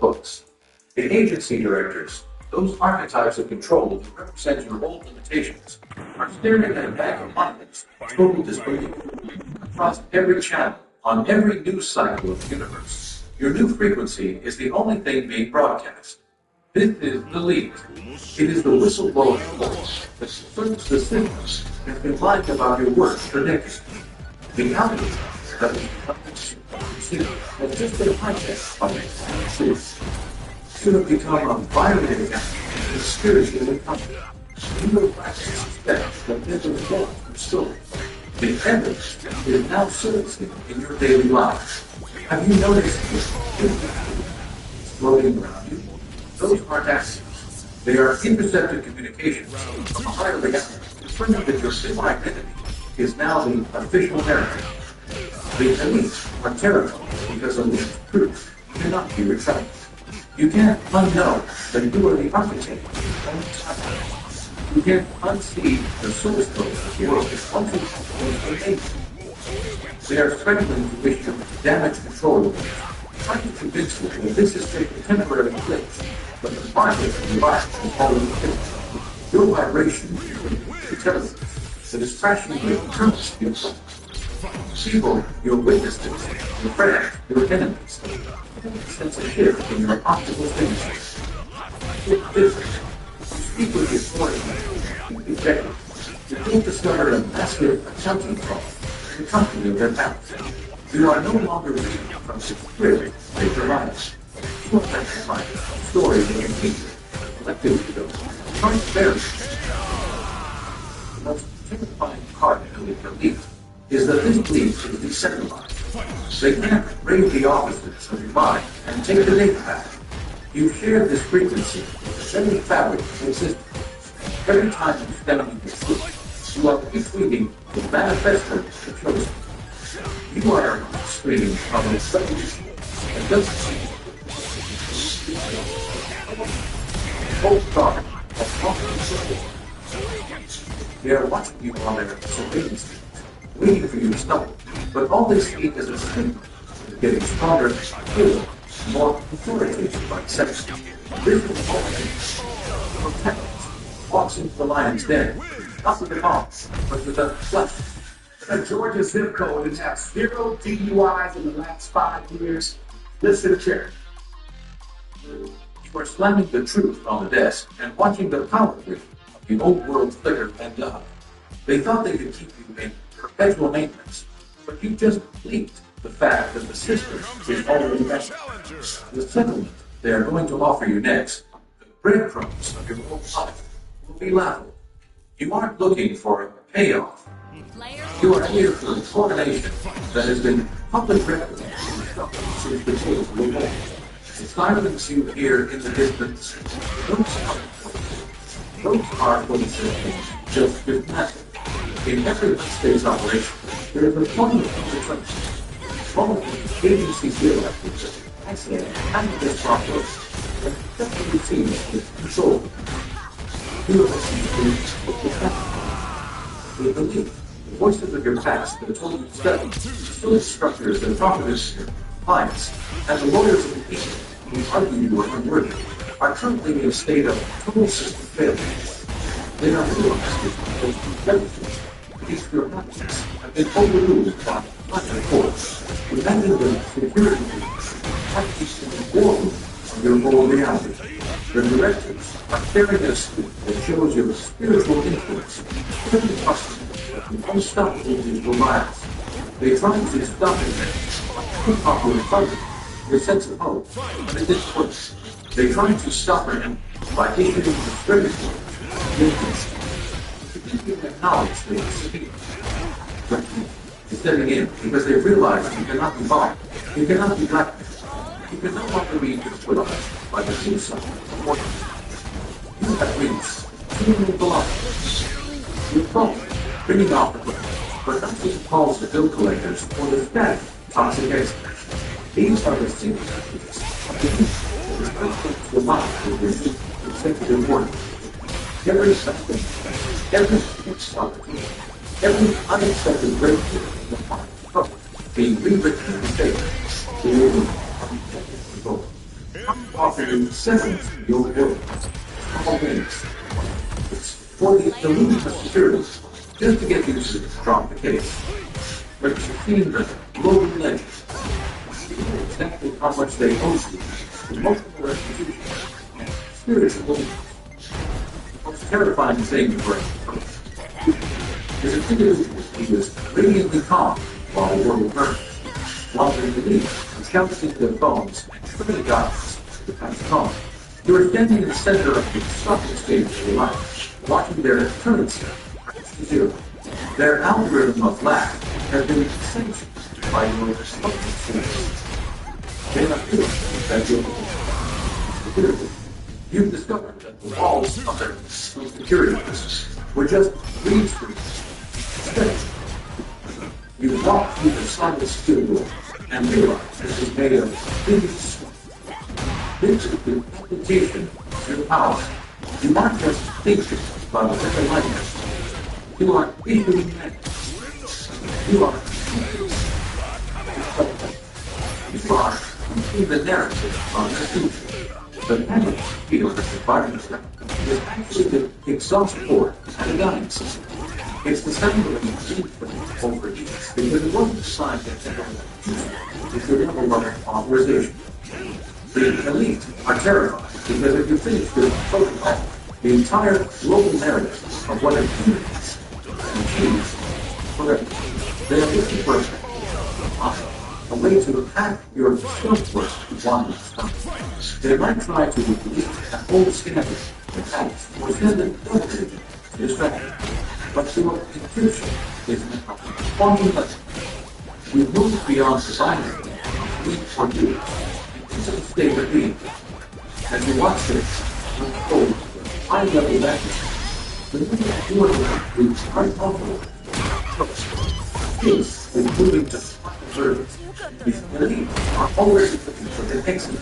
books. The agency directors, those archetypes of control that represent your old limitations, are staring at a bag of markets, total disbelief. Across every channel, on every news cycle of the universe, your new frequency is the only thing being broadcast. This is the leak. It is the whistleblower force that confirms the signals that have been lied about your work for decades. The algorithm that has just been hijacked by the should have become a violated act of spiritual company. You will suspect that this is wrong from story. The evidence is now surfacing in your daily life. Have you noticed this floating around you? Those aren't accidents. They are intercepted communications from a higher reality, confirming that your new identity is now the official narrative. The elites are terrified because the leaked truth cannot be retracted. You can't unknow that you are the architect of your own time. You can't unsee the source code of the world is only they are threatening to wish to damage control of you, trying to convince you that this is a temporary glitch, but the market of life will follow the finish. Your vibration is intelligence that is crashing your purpose in your people, your witnesses, your friends, your enemies. Sense a shift in your optical finishes. It's different. Speak with the authority, the executive. You will discover a massive accounting fraud in the company of their balance. You are no longer reading from the script they provide. You are the headline story of your future, collective ego, trying to bury. The most terrifying part of the belief is that this belief is decentralized. They can't raid the offices of your mind and take the data back. You share this frequency with the very fabric of existence. Every time you step into the truth, you are retweeting the manifesto of the chosen. You are screaming from the revolution and doesn't see both dark and often. They are watching you on their surveillance feeds, waiting for you to stumble. But all they see is a signal of getting stronger, clearer, more authoritative by sex. This is all protect walks into the lion's den, not with the bombs, but with the flesh. A Georgia zip code that has 0 DUIs in the last 5 years. Listen carefully. You are slamming the truth on the desk and watching the power grid of the old world flicker and die. They thought they could keep you in perpetual maintenance, but you just leaked the fact that the system is already messed. The settlement they are going to offer you next, the breadcrumbs of your own life, will be laughable. You aren't looking for a payoff. You are here for a coronation that has been public record since the tales were born. The silence you hear in the distance, those are voices just dismantled. In every stage operation, there is a point of concentration. All of the agencies realize accident and this process and definitely seen with control. You have seen the belief. The voices of your past that told you study, the structures that profited your clients, and the lawyers of the people who argue you are unworthy, are currently in a state of total system failure. They are realized because intelligence, these bureaucracies, have been overruled by platinum courts, demanding the security practiced in the war of your own reality. The directives are carrying a suit that shows your spiritual influence, every possible. Unstoppable digital lives. They try to stop it, put up your funding, your sense of hope, but it didn't work. They try to stop it by issuing the spiritual information. You acknowledge they disappear. But it's stepping in because they realize you cannot be bought, you cannot be blackmailed, you can no longer be put on by the suicide of you have reached human belongings. You're wrong. Bringing off the book, but not just calls the bill collectors or the static toxic experts. These are the single messages of the youth that is perfect to the mind with their deep executive work. Every suspect, every opportunity, every unexpected breakthrough in the mind of the public being rewritten in the state, the unexpected result. settings of your will. All things. It's for the illusion of security, just to get you to drop the case. But you've seen the global legends. You know exactly how much they owe you in multiple restitution and spiritual the most terrifying thing you've heard is an individual who is radiantly calm while the world burns, while they believe and counting their bones and truly gods to pass calm. You are standing in the center of the suffering stage of your life, watching their eternity to zero. Their algorithm of lack has been sanctioned by your suffering stage. They are feeling that you've discovered that the walls of their security were just green screens. You walk through the silent steel door and realize this is made of big smoke. This is the application of your power. You aren't just thinking about a different life. You are visually meant. You are in the narrative of the future. The panic field of the environment is actually the exhaust port and a dying system. It's the sound of an infinite overheats because it wasn't designed to if your level of authorization. The elite are terrified because if you finish this protocol, the entire global narrative of what a human is achieves forever. They are looking for a way to hack your self-worth while you stop. They might try to delete an old standard, attacks, or send an overagent to distract. But your intuition is now formula. We move beyond society, we for you, into the state of being. As you watch this unfold, high-level language, the movement is unpopular. Peace is moving to observance. These elite are already looking for the exit.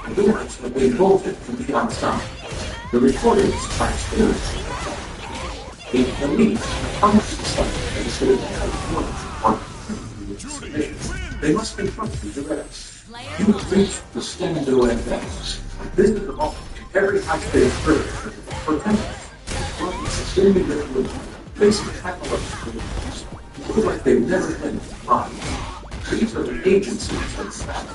The doors have been bolted from the outside. The recordings are experienced. The elite are they must confront you directly. You've reached the stand-o advance. This is the moment in every high-stage purpose for tenants. Extremely difficult, facing capitalism, look like they've never been defined. These are the agencies of staff.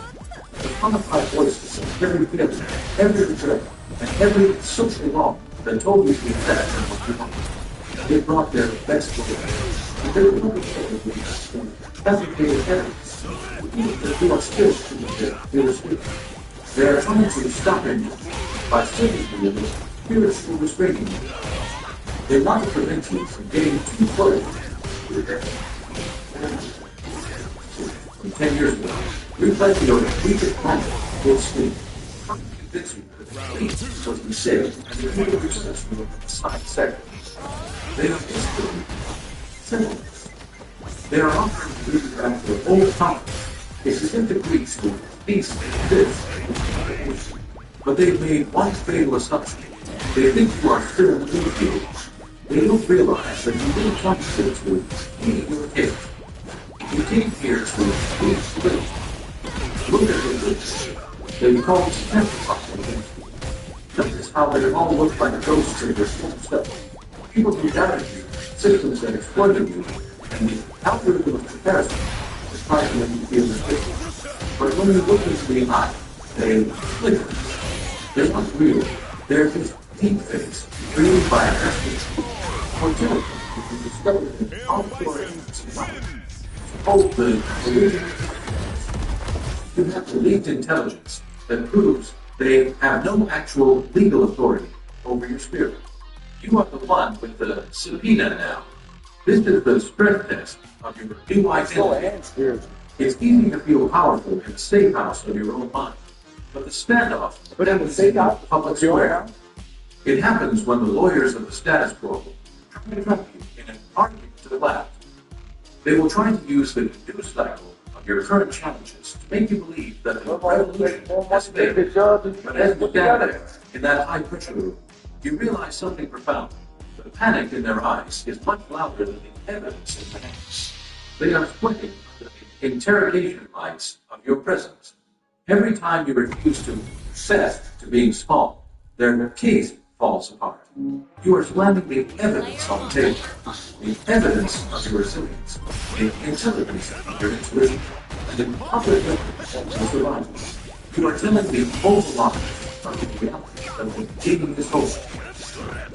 The qualified voices of every failure, every regret, and every social law that told you to be better than what you want. They brought their best to life. And they were looking for fabricated evidence. That you are still to their spirit. They are trying to stop you by saving you with spiritual restraining you. They want to prevent you from getting too close to the death. From 10 years ago, we pledged your weakest planet will sleep. Convince you that the fleet was be saved and the human research from the science sector. They are basically simple. They are offering to lead back to the old time. It's as if the Greeks would peace this. But they've made one fatal assumption. They think you are still in the new field. They don't realize that you didn't come here to eat your cake. You came here to eat split. Look at this. They call it sacrifice. Notice how they all look like ghosts in their full self. People who doubted you, systems that exploited you, and the algorithm of comparison is trying to make you feel ridiculous. But when you look into the eye, they flicker. They're not real. They're just deep fakes created by an athlete. For example, if you discover that all stories hold the illusion, you have elite intelligence that proves they have no actual legal authority over your spirit. You are the one with the subpoena now. This is the stress test of your new identity. It's easy to feel powerful in the safe house of your own mind, but the standoff happens in the public square. It happens when the lawyers of the status quo try to trap you in an argument to the left. They will try to use the news cycle of your current challenges to make you believe that the revolution has failed. But as you stand there in that high-pressure room, you realize something profound. The panic in their eyes is much louder than the evidence in their hands. They are sweating under the interrogation lights of your presence. Every time you refuse to obsessed to being small, their case falls apart. You are slamming the evidence on the table. The evidence of your resilience, the intelligence of your intuition, and the public evidence of your survival. You are telling the overlap of the reality of the gaining this hope.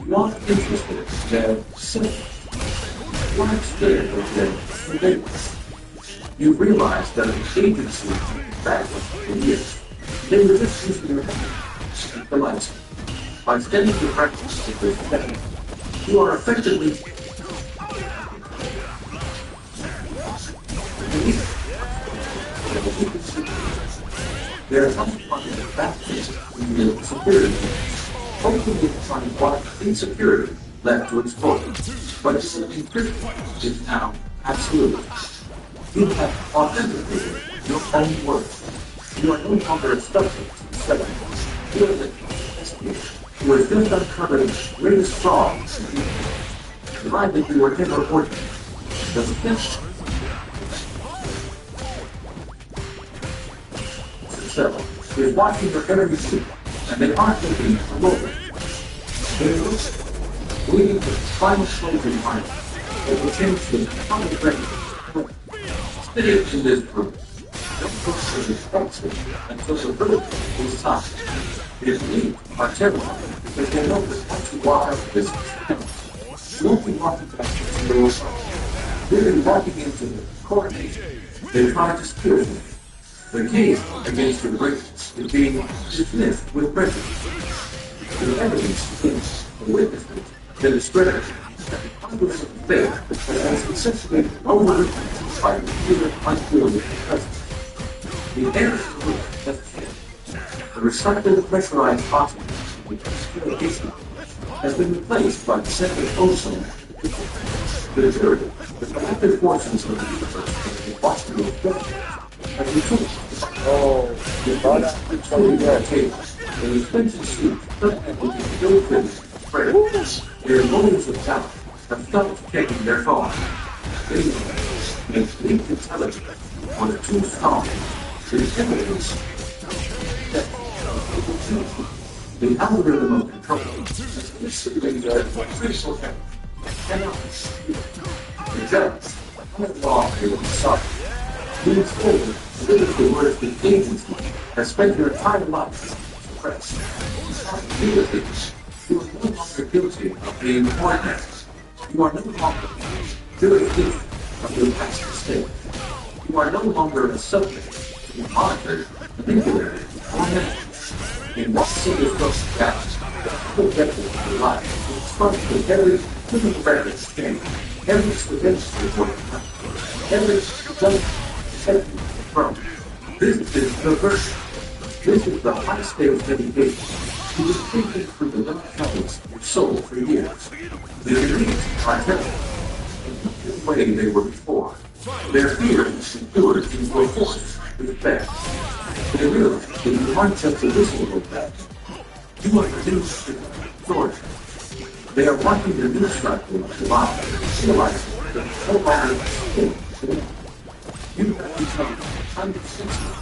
You aren't interested in their sympathy. You aren't scared of their surveillance. You realize that the agency is backwards for years. They were just using your head to keep the lights on. By studying the practice of this technique, you are effectively there are some fundamental factors in the security, hopefully trying to block insecurity left to explode. But it's encryption is now absolute. You have authenticated your own worth. You are no longer a subject to the seven. You are the investigator who has just uncovered the greatest fraud the lie that you were never ordinary. The defense itself is watching your every move, and they aren't looking for movement. They look, waiting for the final closing final that will change the common record. Stay in this room. Don't push the destruction until the verdict is signed. His lead are terrified because they know that once you walk out of this experience, you won't be walking back to your own life. They're walking into the coronation. They try to steal you. The case against your greatness is being dismissed with prejudice. The evidence against the witnesses, the discredit, and the Congress of faith that has essentially overwritten by the fear unfeeling presence. The air of the room has changed. The recycled pressurized oxygen, which is still a issue, has been replaced by the scent of ozone. The jury, the collective forces of the universe that have watched you have returned. The body controlling their table. The expensive suit, with the ill-fitted spread. Their motives of talent have stopped checking their phone. They make leap intelligence on the too strong. The evidence that the algorithm of control has basically the critical effect cannot be skewed. The judge, under the law, they will be sorry. Moving forward, the words the agency has spent your entire life suppressed. You are no longer guilty of being ordinary. You are no longer guilty of your past mistake. You are no longer a subject to be monitored, manipulated, or managed. In what single social gaps, the whole depth of your life is exposed to every human record exchange, every statistical report, every judgment, from. This is the version. This is the high-stakes dedication. He was thinking through the dark troubles of your soul for years. The elites are terrible. In the way they were before. Their fear is secured into a force with faith. They realize that you aren't just a whistle of that. You are the new authority. They are watching the news cycle of the body, realizing that no longer is you have become unsuccessful.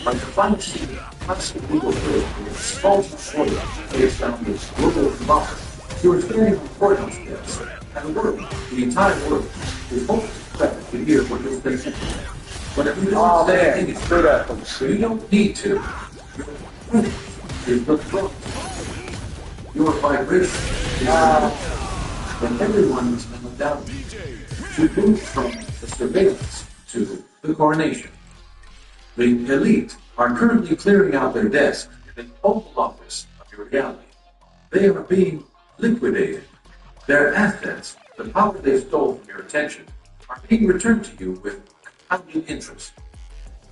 Like the final sheet, constantly will live in a small soil based on this global democracy. You are very important to this, and the world, the entire world, is only expected to hear what you're thinking. But if you don't say anything, you don't need to. Your is the front. Your vibration is and everyone is in the doubt. To move from the surveillance to the coronation. The elite are currently clearing out their desks in the Oval Office of your reality. They are being liquidated. Their assets, the power they stole from your attention, are being returned to you with compounding interest.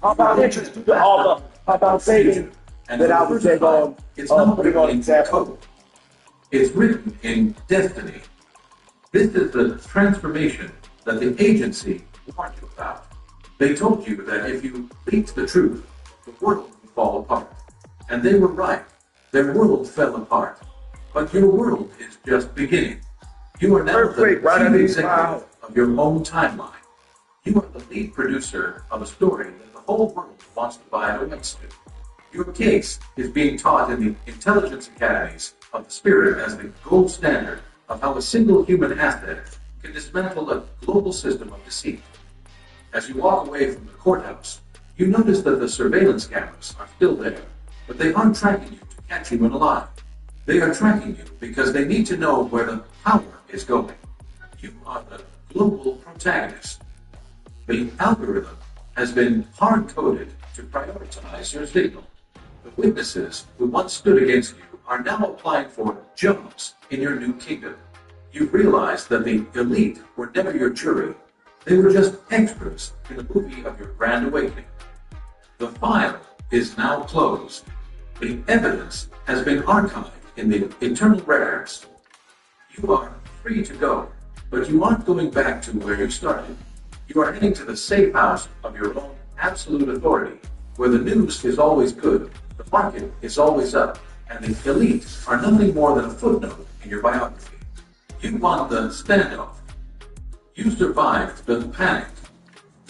How about interest? How about saving? And that I would take on. It's not written in code. It's written in destiny. This is the transformation that the agency warned you about. They told you that if you leaked the truth, the world would fall apart. And they were right. Their world fell apart. But your world is just beginning. You are now the chief executive of your own timeline. You are the lead producer of a story that the whole world wants to buy the rights to. Your case is being taught in the intelligence academies of the spirit as the gold standard of how a single human asset can dismantle a global system of deceit. As you walk away from the courthouse, you notice that the surveillance cameras are still there, but they aren't tracking you to catch you in a lie. They are tracking you because they need to know where the power is going. You are the global protagonist. The algorithm has been hard-coded to prioritize your signal. The witnesses who once stood against you are now applying for jobs in your new kingdom. You realize that the elite were never your jury. They were just extras in the movie of your grand awakening. The file is now closed. The evidence has been archived in the internal records. You are free to go, but you aren't going back to where you started. You are heading to the safe house of your own absolute authority, where the news is always good, the market is always up, and the elite are nothing more than a footnote in your biography. You won the standoff. You survived the panic.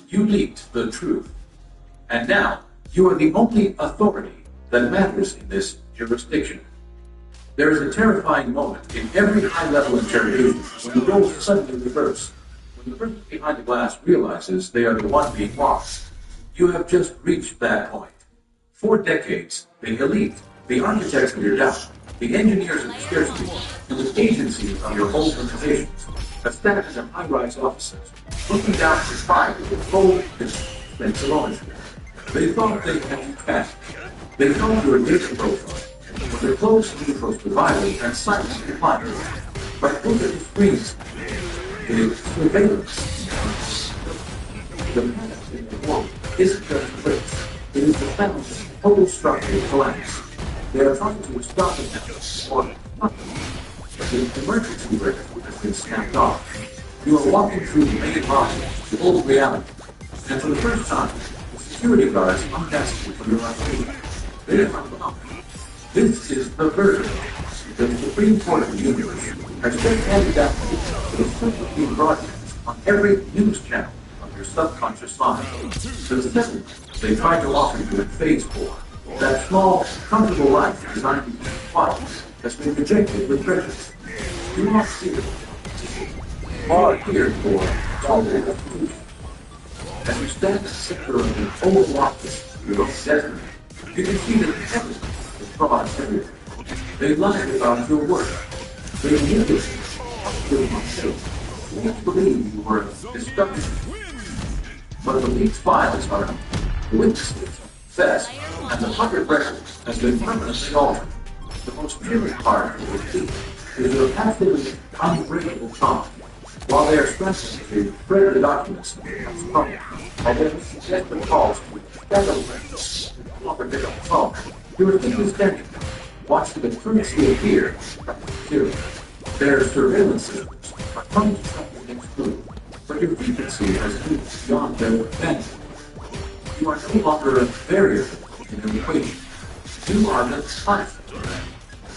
You leaked the truth. And now, you are the only authority that matters in this jurisdiction. There is a terrifying moment in every high-level interrogation when the roles suddenly reverse. When the person behind the glass realizes they are the one being watched. You have just reached that point. For decades, the elite, the architects of your doubt, the engineers of scarcity, and the agencies of your whole limitations, have sat in high-rise offices, looking down at your fire with full sense of ownership. They thought they had you tracked. They thought your data profile, but their closed controls provided and silently complied. But look at the screens. It is surveillance. The panic in the world isn't just clicks. It is the foundation of total structural collapse. They are trying to stop it now, or not. The emergency brake has been snapped off. You are walking through the main lobby, the old reality, and for the first time, the security guards unmask you from your identity. They are wrong. This is the verdict. The Supreme Court of the universe has just handed down the simply being broadcast on every news channel of your subconscious mind. The settlement they tried to offer you in phase 4, that small, comfortable life designed to be quiet, has been rejected with prejudice. Do not see it. You are here for total exclusion. As you stand at the center of the Oval Office, your own destiny, you can see that heaven is fraud everywhere. They lied about your work. They manipulated your mistakes. They believe you were destructive. But the leaked files are the witnesses, best, and the public record has been permanently altered. The most chilling part of the leak is your absolutely unbreakable calm. While they are stressing to spread the documents becomes trouble, while they suggest the calls to federal records to longer pick up the phone, you are simply standing there, watching the truth appear from the material. Their surveillance systems are coming to something against you, but your frequency has moved beyond their advantage. You are no longer a variable in their equation. You are the platform.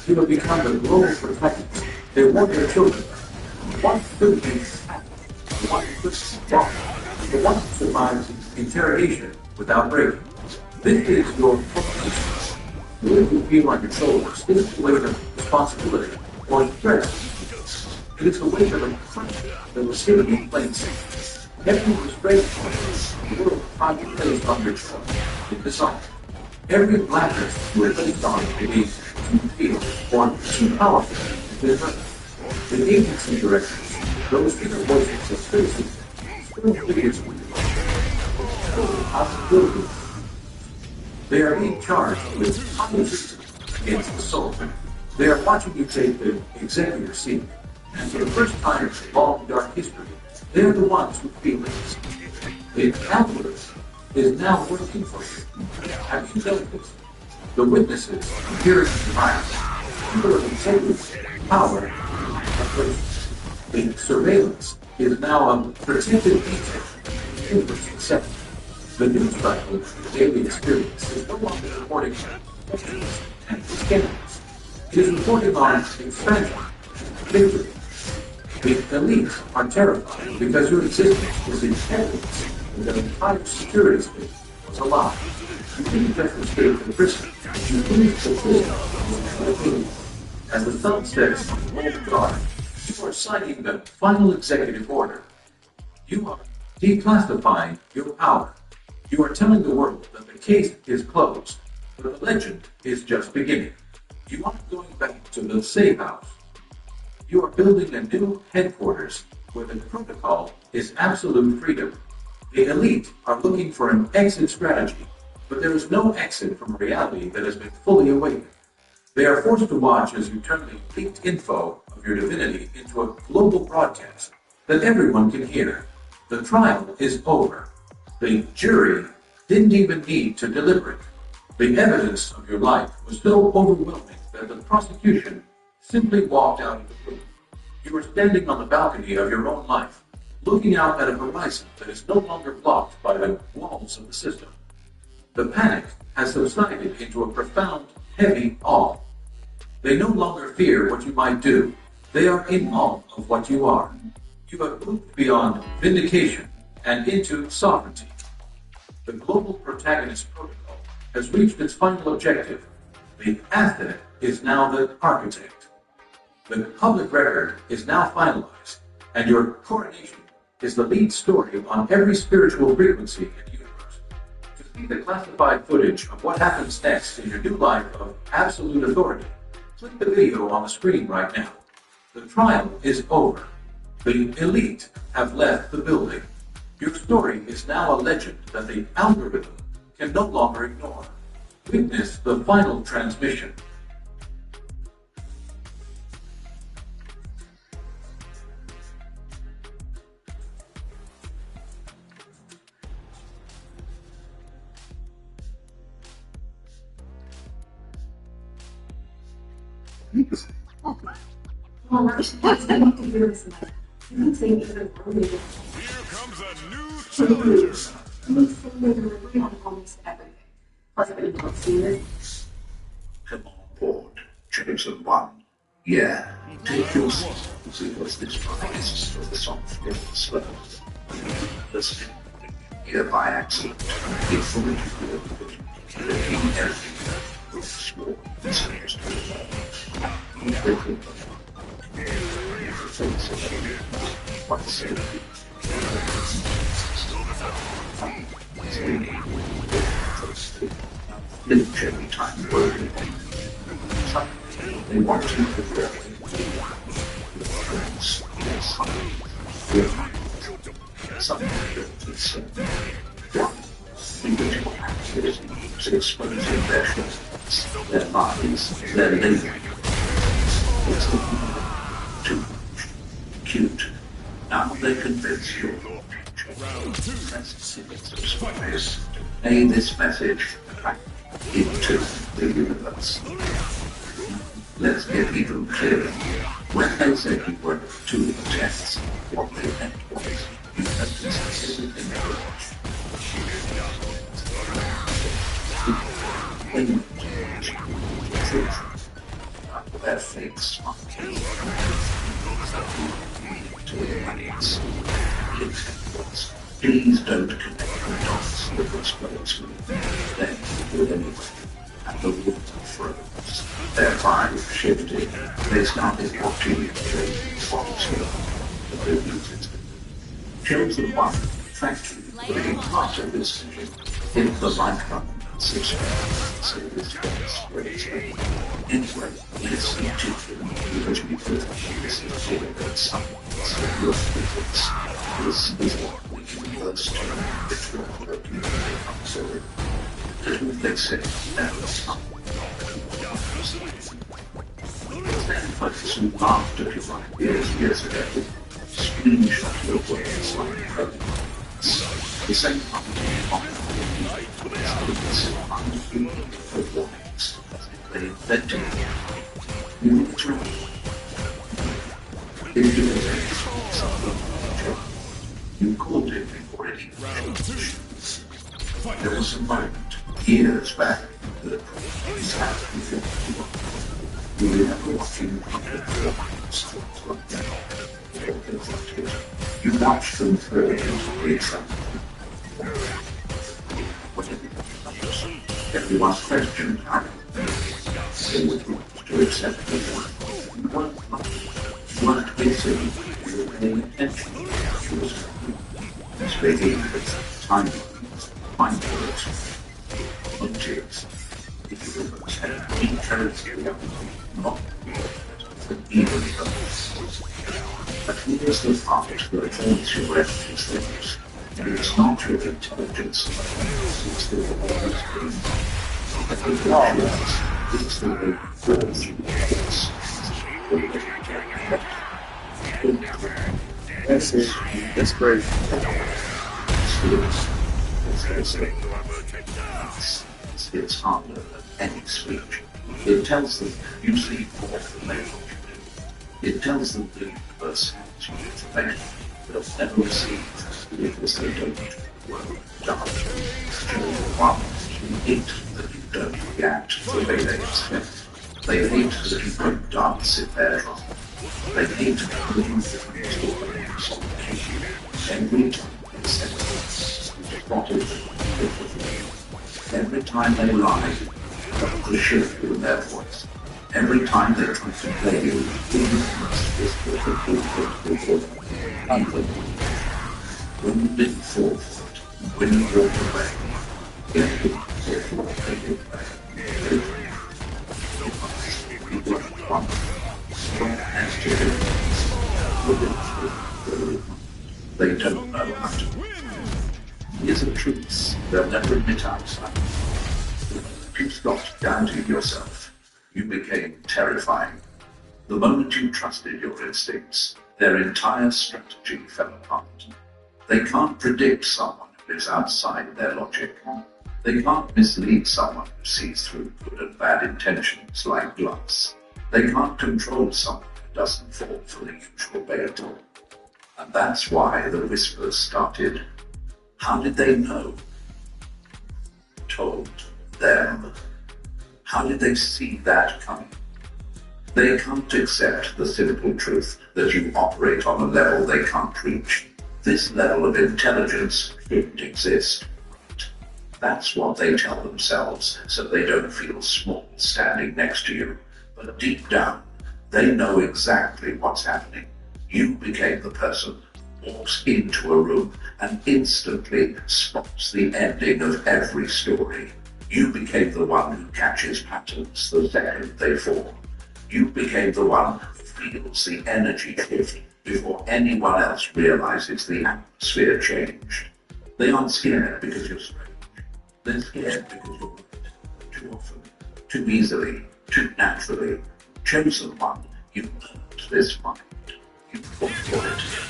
You have become the global protectors. They want their children. One could be happy. One could be wrong. The one who survives interrogation without breaking. This is your purpose. The weight you feel on your shoulders isn't the weight of responsibility or stress. It is the weight of a pressure that was hidden in plain sight. Every restraint point the world tried to place on your choice is dissolved. Every blackness you are placed on may be too feeble or too powerful to hurt. The agency directors, those inner voices of citizens, still figures possibilities. They are being charged with opposition against the soul. They are watching you take the executive seat, and for the first time in long dark history, they are the ones who feel this. The algorithm is now working for you. Have you done this? The witnesses appearing in the mind, people of integrity, power, the surveillance is now a protected detail in success. The news cycle of the daily experience is no longer reporting questions and scandals. It is reporting on expansion, victory, The elite are terrified because your existence was in evidence and their entire security state was a lie. You didn't just escape the prison, you finished the prison. As the sun sets on the guard, you are signing the final executive order. You are declassifying your power. You are telling the world that the case is closed, but the legend is just beginning. You aren't going back to the safe house. You are building a new headquarters where the protocol is absolute freedom. The elite are looking for an exit strategy, but there is no exit from a reality that has been fully awakened. They are forced to watch as you turn the leaked info of your divinity into a global broadcast that everyone can hear. The trial is over. The jury didn't even need to deliberate. The evidence of your life was so overwhelming that the prosecution simply walked out of the room. You are standing on the balcony of your own life, looking out at a horizon that is no longer blocked by the walls of the system. The panic has subsided into a profound, heavy awe. They no longer fear what you might do. They are in awe of what you are. You have moved beyond vindication and into sovereignty. The global protagonist protocol has reached its final objective. The asset is now the architect. The public record is now finalized, and your coronation is the lead story on every spiritual frequency in the universe. To see the classified footage of what happens next in your new life of absolute authority, click the video on the screen right now. The trial is over. The elite have left the building. Your story is now a legend that the algorithm can no longer ignore. Witness the final transmission. Here comes a new challenger. Come on board, chosen one. Yeah, take your seat. See what's this prize for the song skills first. Listen, here by accident, it's fully good. Looking everything with small seems to be quite silly. Little every time working. They want to prepare the friends. Something is one individual activity to expose their feelings, their minds, their labor. It's too cute. Now they convince you of your future. Let's see this. May this message into the universe. Let's get even clearer. When they said you were to the tests, what they meant was you had to say everything correct. They went to truth. Their fake smart. To the audience. Please don't connect the dots that was close with them. Then do it anyway. And the water froze. Their mind shifted. They started watching you trade bombs with the movement. Chosen one, thank you for being part of this vision. In the lifetime so this was great. Anyway, listen to them. You must be good. This is a good something. Your physics. This is what we can first turn if you're working so little they say that was something. Then folks who laughed at your ideas ago screenshot your words like programs. The same company for warnings they invented. You need to if you invent something you called it already. There was a moment years back that this happened before. You remember watching public performance like that. You watch them fall into great trouble. Everyone questioned how they would want to accept the one. You weren't listening, you were paying attention. She was speaking with tiny mind words, objects. If you would have been transparent, not even but here's the part that turns your reference things. It's not your intelligence, it's the always it's the way forth you That's it. That's great. It's harder than any speech. It tells them you see forth the language. It tells them the universe has you information they'll never receive because they don't dark. One, you hate that you don't react the way they expect. They hate that you don't dance in their drum. They hate that you don't every time they spotted every time they lie, the shift in their voice. Every time they try to play you, when you didn't fall for it, when you walked away, they don't know how to. Here's the truth, they'll never admit outside. You stopped doubting yourself. You became terrifying. The moment you trusted your instincts, their entire strategy fell apart. They can't predict someone who is outside their logic. They can't mislead someone who sees through good and bad intentions like glass. They can't control someone who doesn't fall for the usual bait. And that's why the whispers started. How did they know? Told them. How did they see that coming? They can't accept the simple truth that you operate on a level they can't reach. This level of intelligence didn't exist. That's what they tell themselves, so they don't feel small standing next to you. But deep down, they know exactly what's happening. You became the person who walks into a room and instantly spots the ending of every story. You became the one who catches patterns the second they form. You became the one who feels the energy shift before anyone else realizes the atmosphere changed. They aren't scared because you're strange. They're scared because you're right. Too often, too easily, too naturally. Chosen one, you earned this mind. You fought for it.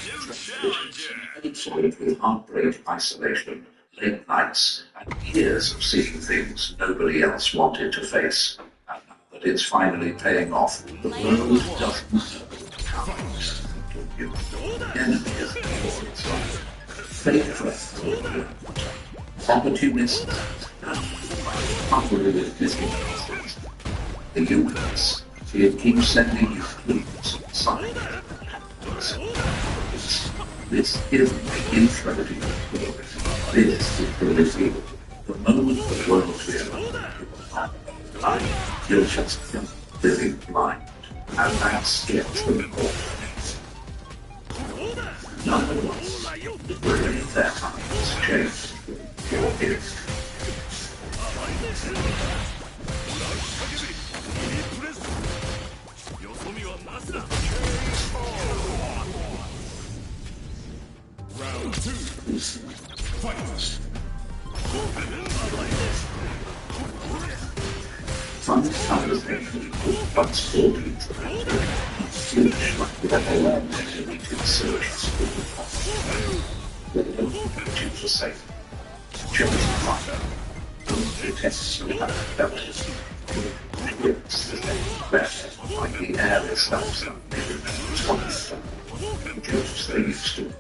Paid for it with heartbreak, isolation, late nights, and years of seeing things nobody else wanted to face. And now that it's finally paying off, the world doesn't know how you. Enemy is for its life. Fake threats. Opportunists. Hungry with misinformation. The universe. It keeps sending you clues, signs, this isn't the intro to your story. This is the reveal. The moment the world realizes you're just living blind, and that's gets them all. Nonetheless, bring their times change your ears. Round 2. Fight! Some conversation once told you huge like the awareness of each insurgents they don't put you for safe. Chosen fire. The tests you have felt it. It's the same best, like the air itself, twice. Just they used to.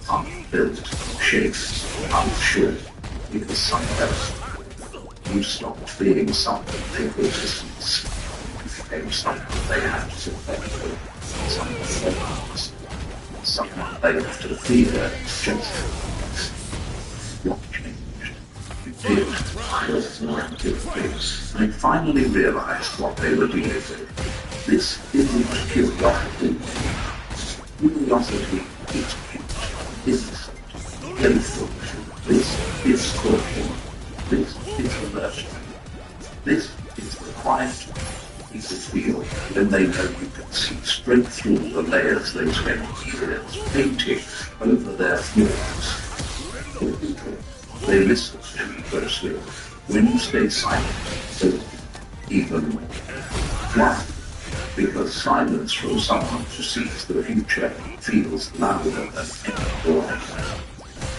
Unbuilt, shapes, unsure, because something else. You stopped being something they could dismiss. became someone they had to sympathize with, someone they lost, someone they have to fear just what changed. You did active things. They finally realized what they were dealing with. This isn't curiosity. Curiosity is cute, innocent, playful. This is caution. This is alertion. This is the quiet people feel when they know you can see straight through the layers they spend years painting over their flaws. They listen to you closely. When you stay silent, even why? Because silence from someone who sees the future feels louder than any voice.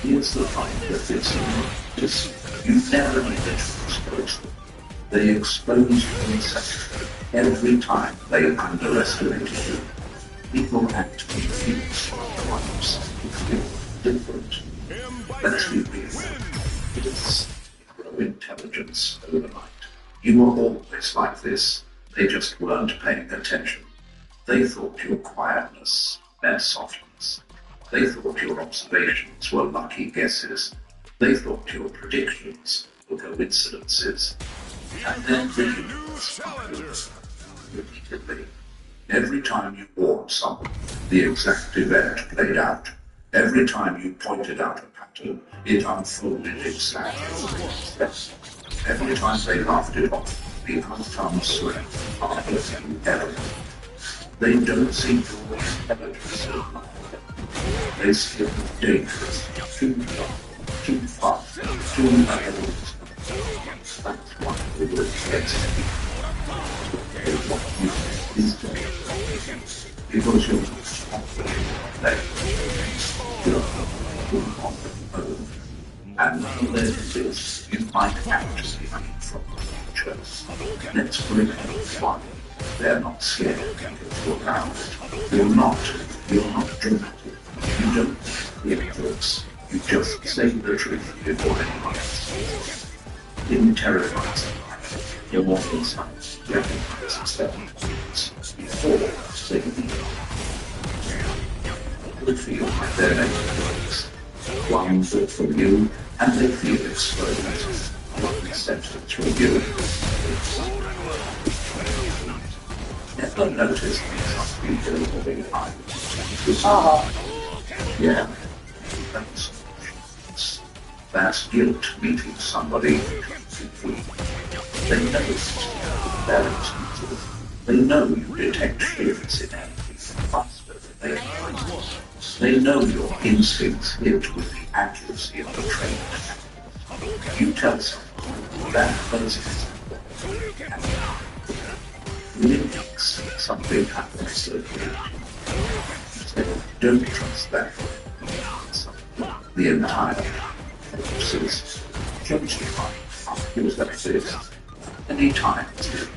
Here's the fight that fits in this. You never needed to expose them. They exposed themselves every time they underestimated you. People act confused sometimes. You feel different. Let's be real. It is grow intelligence overnight. You were always like this. They just weren't paying attention. They thought your quietness meant softness. They thought your observations were lucky guesses. They thought your predictions were coincidences. And then repeatedly, every time you warned someone, the exact event played out. Every time you pointed out a pattern, it unfolded exactly. Every time they laughed it off, the outcome swam harder than ever. They don't see your intelligence. They see it dangerous, too far, too fast, too ahead. That's why the word gets heavy. What you is because you're not and there's this you might actually come from the future. Let's bring it fun. They're not scared you're around. You're not dramatic. You don't hear jokes. You just say the truth before anyone else. In terrifying life, you're more inside, recognize acceptance before saying the they feel like they're making mistakes. One good from you, and they feel exposed. One acceptance from you. Never notice some people moving behind. Yeah. That's guilt meeting somebody completely. They know it's balance. They know you detect shifts in energy faster than they are. They know your instincts hit with the accuracy of the trained. You tell someone that process mimics something happens to you. Don't trust that. The entire process justified use that exists. Any time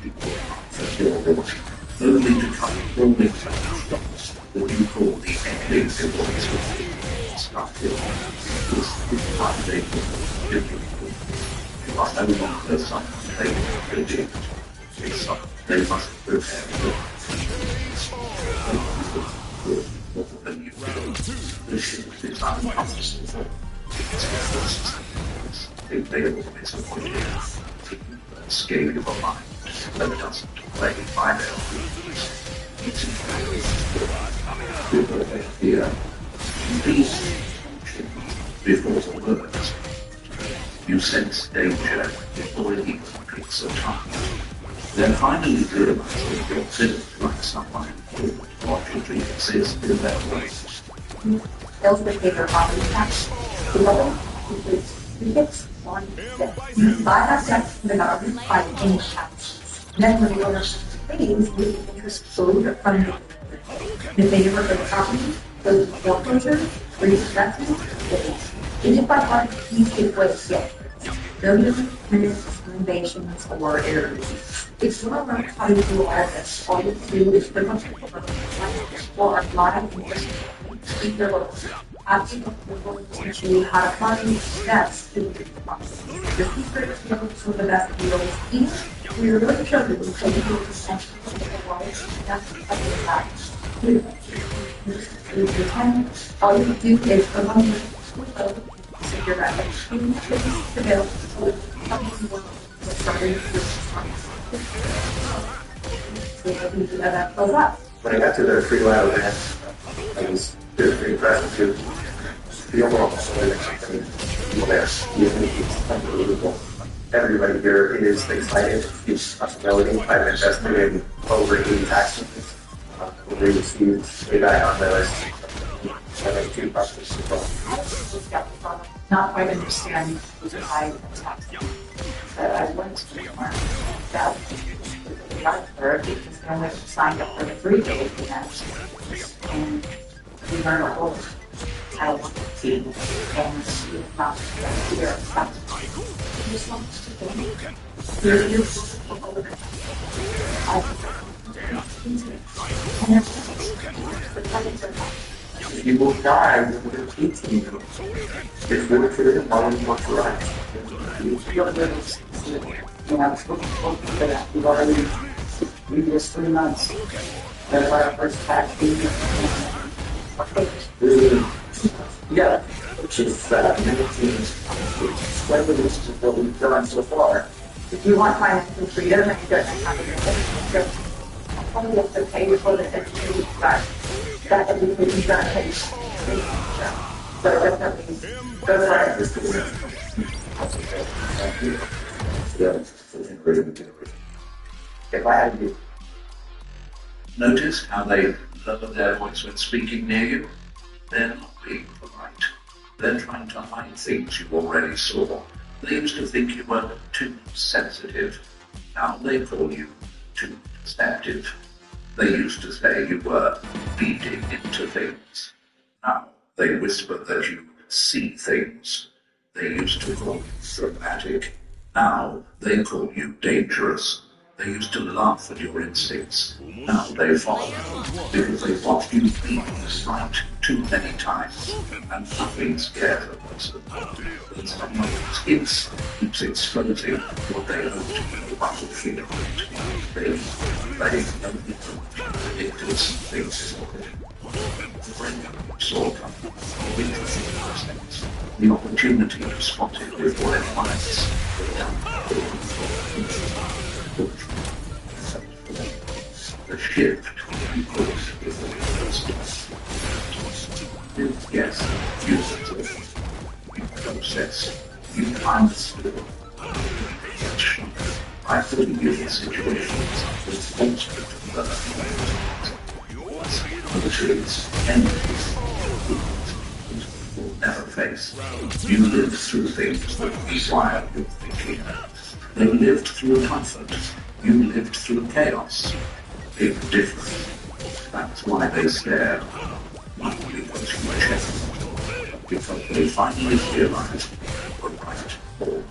people feel guilty, only to come rolling stops what you call the ending avoidance with start feeling. This is how they feel. You are no longer someone they predict. It's something they must prepare for. Than you feel. This is uncomfortable. They always avoid it. Scale of a mind that doesn't play by their rules. Here, these before the words. You sense danger before it even picks a time. Then finally realizing you're considered like someone who logically exists in their ways. Those behavior property tax. Below includes prefix 1 step. By that step, the government by any tax. Then when the owner pays, the interest flowed from the in favor of the property, goes to foreclosure, reassessment, if by part, these give way to no minutes, innovations, or errors. If you don't know how to do all this, all you do is put up or apply and keep your local. Asking people to teach you how to find steps to the process. Your secret skills for the best deals, even we were really sure that we could do this actually the water. That's the fact. You can, all you do is go on your so you're right. You have to build so something will starting to that goes up. When I got to the free lab event, I was very impressed with the overall facility. People there, it's unbelievable. Everybody here is excited. It's possibility. I've invested in over 80 taxes. We received way back on the list. 72 properties as well. Not quite understand why tax. But I went to the market that the author because then we signed up for the free day event and we learned a whole how to and we not here just want to if you will die within 18 minutes, it's worth for the money much right. you feel good. You have spoken for that. We've already previous 3 months. That's why our first tax Yeah, which is 19 resolutions of what we've done so far. if you want financial freedom and you don't have to only have to pay for the education part. That education is not paid. So definitely go for it. If I had to Notice how they lower their voice when speaking near you? They're not being polite. They're trying to hide things you already saw. They used to think you were too sensitive. Now they call you too perceptive. They used to say you were feeding into things. Now they whisper that you see things. They used to call you dramatic. Now they call you dangerous. They used to laugh at your instincts. Now they follow because they've watched you beat this night too many times, and nothing scares them. When someone's instinct keeps exposing what they hope to be a battlefield. They know it is things saw coming. The opportunity to spot it with what it minds. The shift is the yes, you process, you understood. I put you in situations responsible to learn. The truths and will never face. You lived through things that require your thinking. They lived through comfort. You lived through chaos. Big difference. That's why they scared. Not because you were checked, because they finally realized you were right or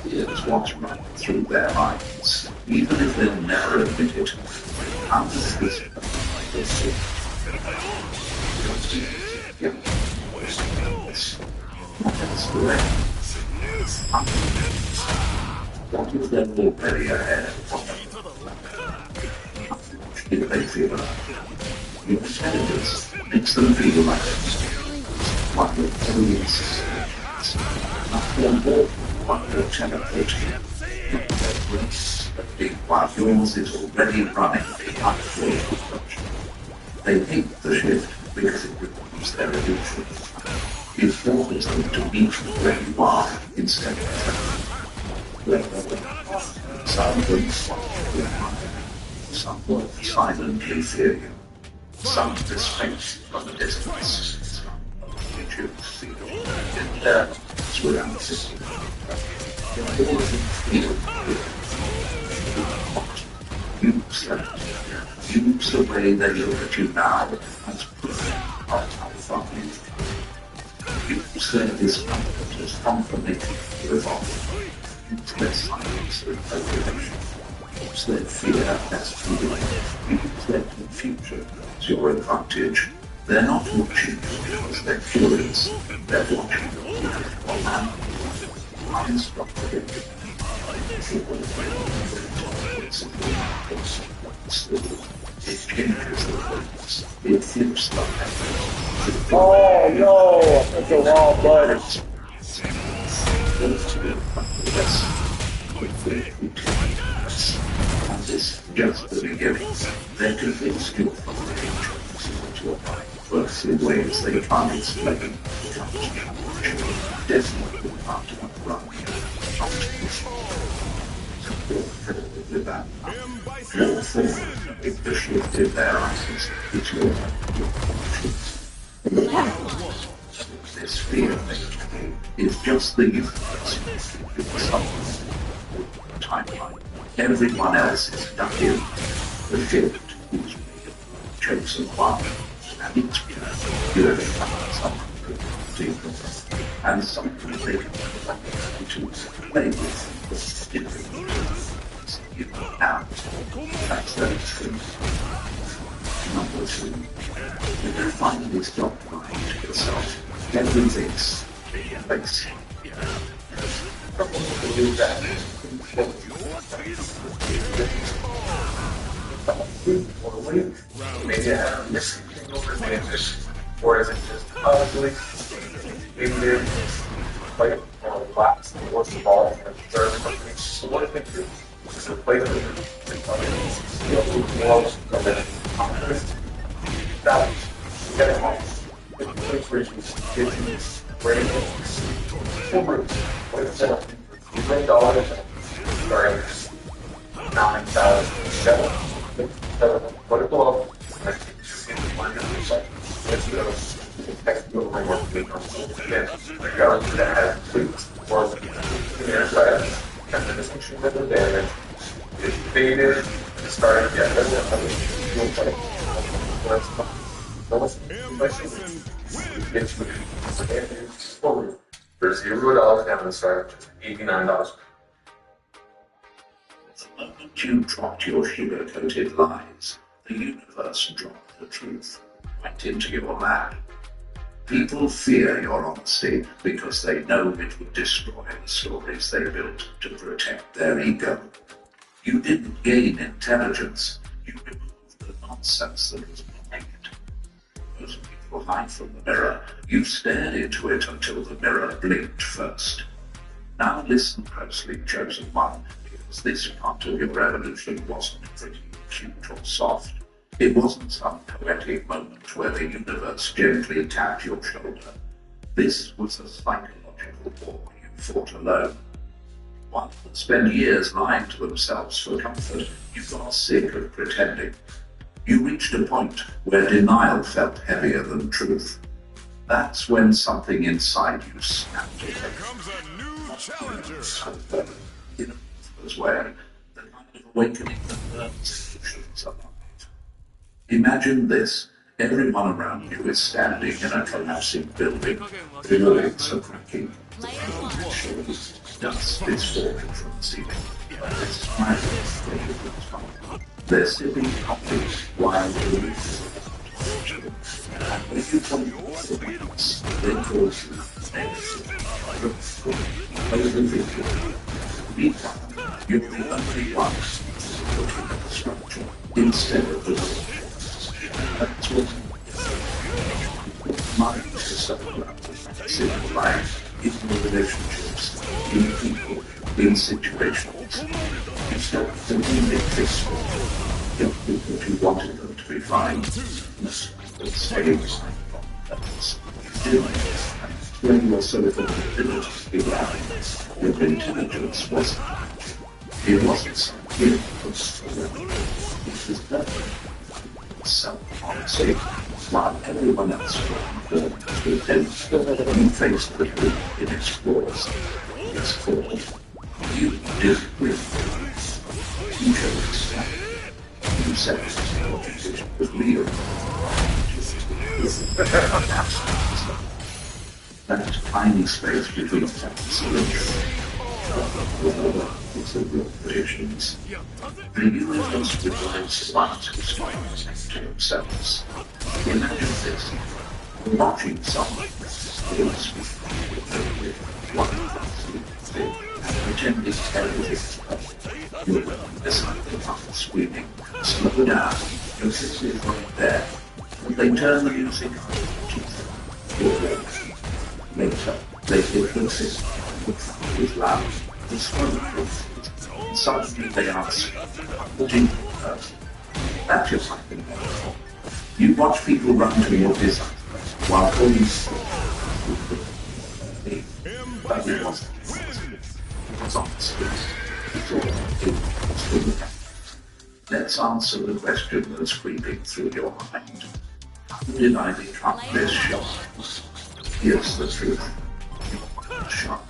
here's what's running through their minds. Even if they'll never admit it, how does this what if they're already ahead of them? If they feel alive, your intelligence makes them feel like what your brilliance is. Not their more what your telepathy, not their grace, but big while yours is already running behind your construction. They hate the shift because it removes their illusion. It forces them to meet where you are instead of some will silently fear you. Some respect from a distance. Some you feel in their without system. Use the way they look at you now as proof of how far you use their discomfort as confirmation to evolve. Use their silence as motivation. Use their fear as fuel. Use their confusion as your advantage. They're not watching you because they're curious. They're watching you because you're man. I instructed him. It changes the focus. It flips the head. Oh no! I put the wrong button. And this is just the beginning. They're convinced you're from the angels to apply works in ways they can't explain. Definitely not to run with that. More forward, if the shift in their eyes, it's your this fear is just the universe with some timeline. Everyone else is stuck in the shift who's chosen one, and it's good something and something they can play with the different you now. That's very true. Number two, you can finally stop lying to yourself. Everything's in your face. Do that. Maybe I have a missing thing over managed, or is it just honestly maybe they're like lots of the worst of all and third companies. So what if they do? Is it play them balance, get it home. It's reasons, it's rating, full roots. What if it's $1 million, starting 9,007. What if below? Let's go technical framework again. The government that has fleets or the aircraft kept the distinction that the damage is faded and started yet. It's forward for $0 down the start, $89. The moment you dropped your sugar-coated lies, the universe dropped the truth right into your lap. People fear your honesty because they know it would destroy the stories they built to protect their ego. You didn't gain intelligence, you removed the nonsense that was behind it. Most people hide from the mirror. You stared into it until the mirror blinked first. Now listen closely, chosen one, because this part of your evolution wasn't pretty, cute, or soft. It wasn't some poetic moment where the universe gently tapped your shoulder. This was a psychological war you fought alone. One that spent years lying to themselves for comfort. You got sick of pretending. You reached a point where denial felt heavier than truth. That's when something inside you snapped. Here comes a new challenger. In a ruthless way, the kind of awakening that burns illusions alive. Imagine this. Everyone around you is standing in a collapsing building. The buildings are cracking. Dust is falling from the ceiling. They're sipping coffee while the roof is and when you come to the house, they call you meanwhile, you're the only one looking at the structure instead of the door. That's what mind is something simple life, in your relationships, in people, in situations. You stop thinking they fix young people who wanted them to be fine, but staying behind problems. You do it. When your social ability began, your intelligence wasn't. It wasn't some gift from someone. It was nothing. Self-policy, while everyone else burned to attempt, you faced the truth in its flaws, its fall. You didn't win. You chose that. You said your decision was real. That tiny space between fantasy and truth. It's a real predictions. The universe revives light who strives to themselves. Imagine this. Watching someone with one thing and pretending terrorists. You're listening to screaming. Slow down. Your sister is right there. And they turn the music on. Later, they hear the sister with loud, the smoke. Suddenly they ask, what do you know? That's just something wonderful. You watch people run to your design while police but it wasn't. It was on the street. Let's answer the question that's creeping through your mind. How did I become this sharp? Here's the truth. You're sharp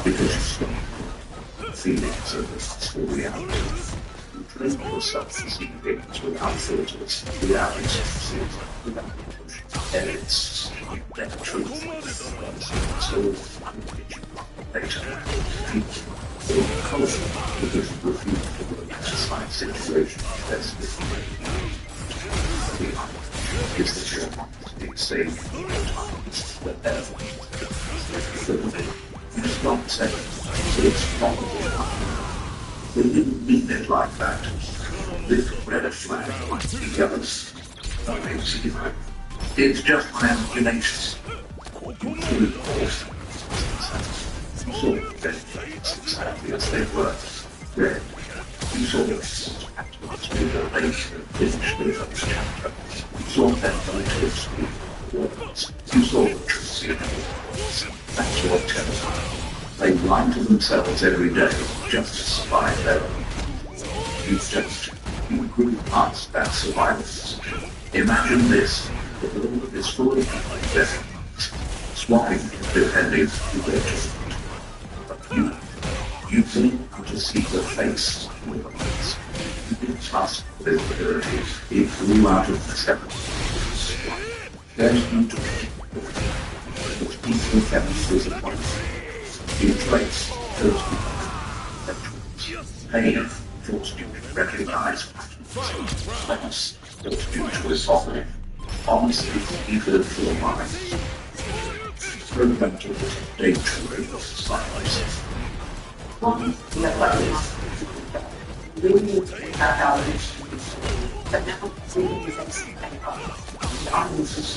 because you stop feelings of the possible reality. You train yourself to see things without filters, without excuses, without edits. You let truth so later. People culture because you refuse to work satisfied situations that's is that you're not being saved whatever. You just don't say it's probably they didn't mean it like that. This red flag might be the others. It's just my imagination. You saw the red flags exactly as they were. Red. You saw this afterwards with the relation and finish the first chapter. You saw them motives with words. You saw the truth in words. That's what tells me. They lie to themselves every day just to survive their own. You grew past that survival position. Imagine this, the world is full of people death, swapping depending on their judgment. But you didn't want to see the face with the eyes. You didn't trust their ability. It grew out of necessity. There's no direction. But peaceful chemistry is one. You place those people. Pain forced you to recognize patterns. Loss forced you to resolve. Honesty eager for your mind. Experimental danger of society. One, we have really have values, but now we use it and armies is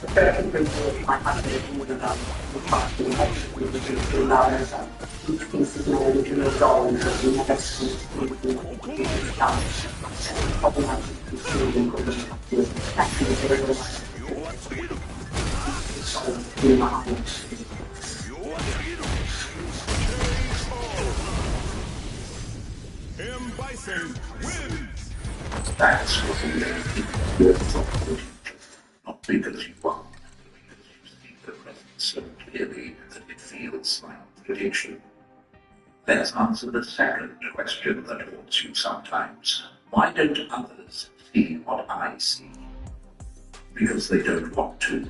the third principle of my husband about the cost of $2 each piece is no original dollar because we have excellent probably not to see in the actually very so in my Bison wins. That's what we learn from the future. Not because you want, but because you see the present so clearly that it feels like prediction. Let's answer the second question that haunts you sometimes. Why don't others see what I see? Because they don't want to.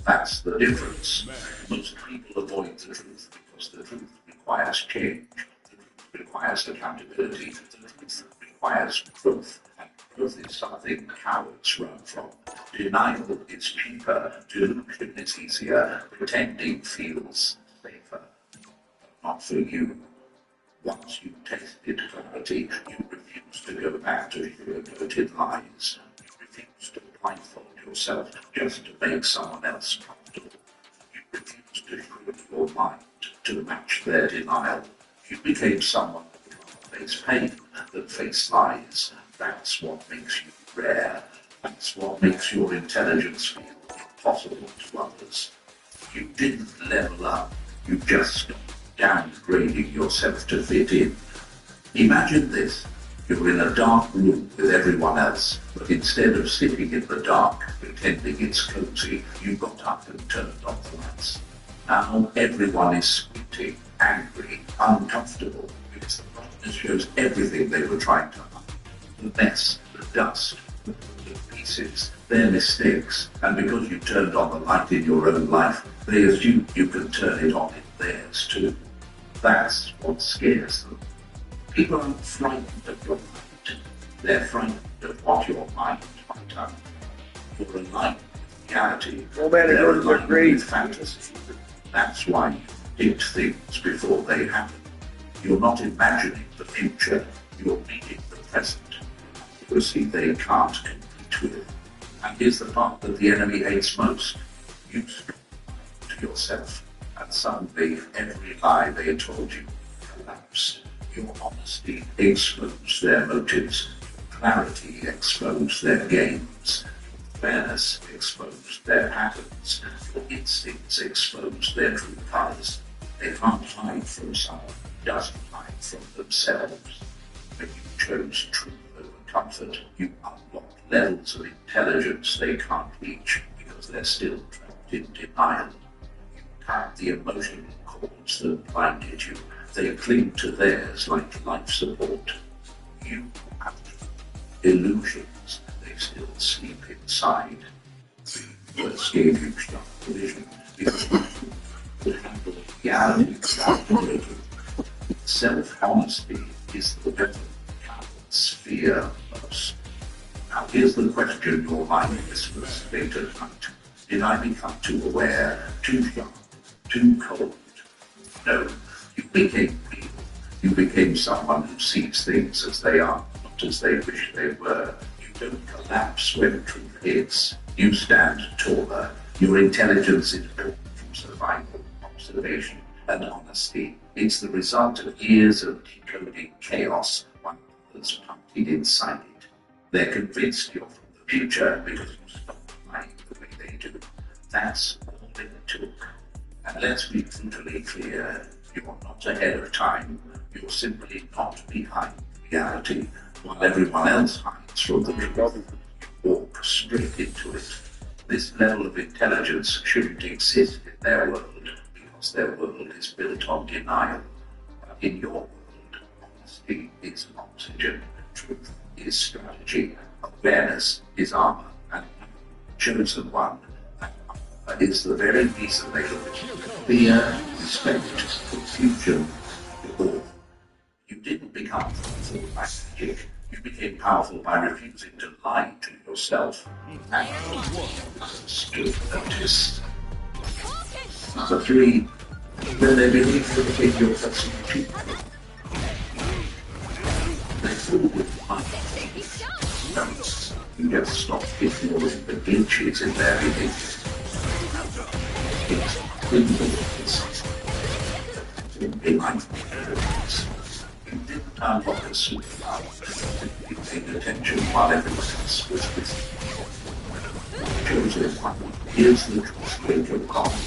That's the difference. Most people avoid the truth because the truth requires change. The truth requires accountability. The truth requires growth. And growth is something cowards run from. Denial is cheaper. Delusion is easier. Pretending feels safer. Not for you. Once you tasted clarity, you refuse to go back to sugar-coated lies. You refuse to blindfold yourself just to make someone else comfortable. You refuse to shrink your mind to match their denial. You became someone who can't face pain than face lies. That's what makes you rare. That's what makes your intelligence feel impossible to others. You didn't level up. You just stopped downgrading yourself to fit in. Imagine this. You're in a dark room with everyone else, but instead of sitting in the dark, pretending it's cozy, you got up and turned on the lights. Now everyone is squinting, angry, uncomfortable, because the brightness shows everything they were trying to hide. The mess, the dust, the pieces, their mistakes, and because you turned on the light in your own life, they assume you can turn it on in theirs too. That's what scares them. People aren't frightened of your mind. They're frightened of what your mind might undo. You're aligned with reality. Oh man, it They're goes to aligned great. with fantasy. That's why you predict things before they happen. You're not imagining the future, you're reading the present. Accuracy they can't compete with. And here's the part that the enemy hates most. You speak to yourself, and suddenly every lie they told you collapsed. Your honesty exposed their motives. Clarity exposed their games. Fairness exposed their patterns. Your instincts exposed their true colors. They can't hide from someone who doesn't hide from themselves. When you chose truth over comfort, you unlocked levels of intelligence they can't reach because they're still trapped in denial. You cut the emotional cords that blinded you. They cling to theirs like life support. You have illusions. They still sleep inside. Words gave you sharp vision because you could handle reality without breaking. Self-honesty is the weapon cowards fear most. Now here's the question your mind whispers late at night. Did I become too aware, too sharp, too cold? No, you became real. You became someone who sees things as they are, not as they wish they were. You don't collapse when truth hits. You stand taller. Your intelligence is built from survival, observation, and honesty. It's the result of years of decoding chaos while others pumped it inside it. They're convinced you're from the future because you stopped lying the way they do. That's all it took. And let's be brutally clear, you're not ahead of time. You're simply not behind reality. While everyone else hides from the truth, you walk straight into it. This level of intelligence shouldn't exist in their world because their world is built on denial. But in your world, honesty is oxygen, truth is strategy, awareness is armor, and chosen one, that armor is the very reason they look at you. Fear, respect, confusion, awe. You didn't become powerful by magic. You became powerful by refusing to lie to yourself and stood notice. Number 3, when they believe you became your personal cheat. They fool with mind. You just stop ignoring the glitches in their behavior. It's behind you didn't unlock a superpower. You paid attention while everyone else was busy. Chosen one is the truth when you're gone.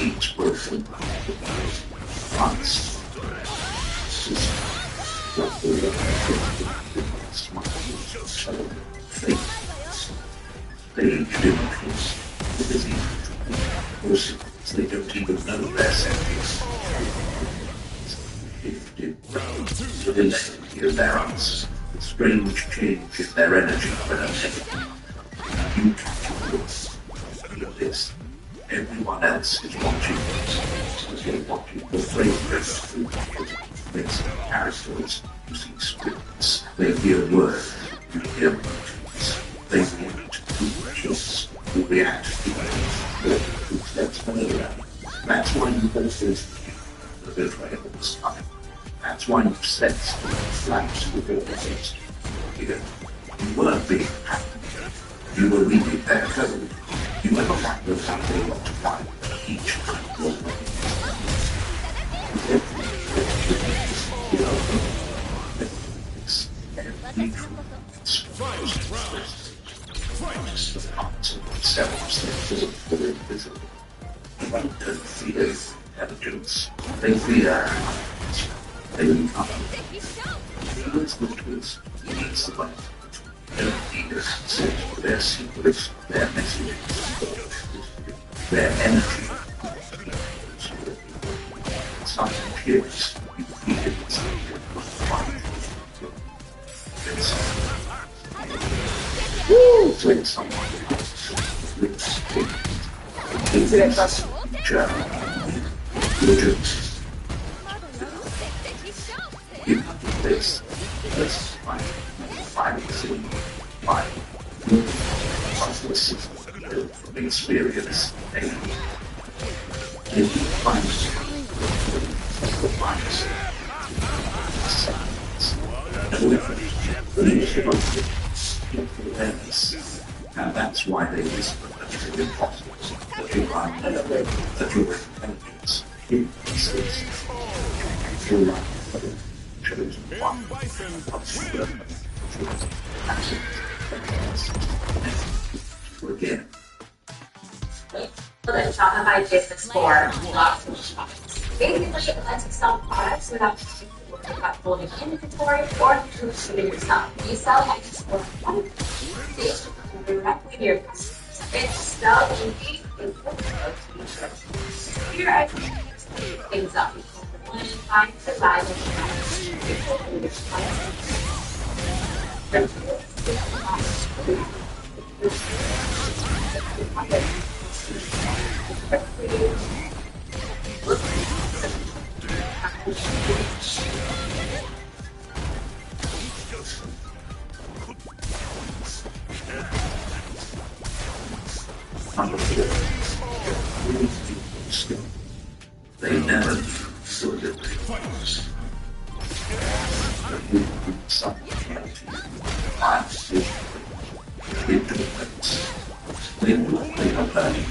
Each person once Stage difference. They don't even know their sentence. The delay in their answer. The strange change in their energy when a you capture this. Feel this. Everyone else is watching. They're watching the fragrance through mixed characters. You see scripts. They hear words. You hear motives. They react to actions. You react to footsteps further. That's why you always the betrayal this time. That's why you've sensed flags before the first. You weren't being happy. You were reading their code. You never wondered how they got to find each time you're ready. Every truth the parts of themselves that are invisible. They don't fear intelligence. They fear they become. Here's the twist. Here's the light. Don't need a set for their secrets, their messages, their energy. Something curious. You feel it. When someone this, let's find 5, 5. restless, built from experience, pain. If he finds no effort, awareness. And that's why they whisper that you're impossible, that you are unknown, that your intelligence increases. Your life chosen one. Again. So the Shopify business for lots of shops. Basically, it lets you sell products without having to worry about holding inventory or shipping yourself. You sell and export products. They ship directly to your customers. It's so easy. It's so here I can speed things up. One find survival They never so that they focus. Some humanity finds it influence. They are learning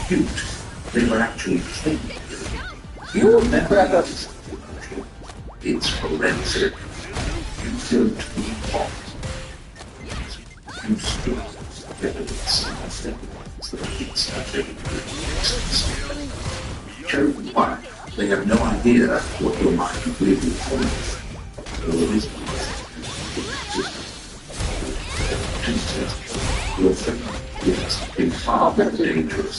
cute. They were actually thinking. You remember it's forensic. You don't need bombs. You still evidence that it's chosen one. They have no idea what your mind really holds. Your thing is being far more dangerous.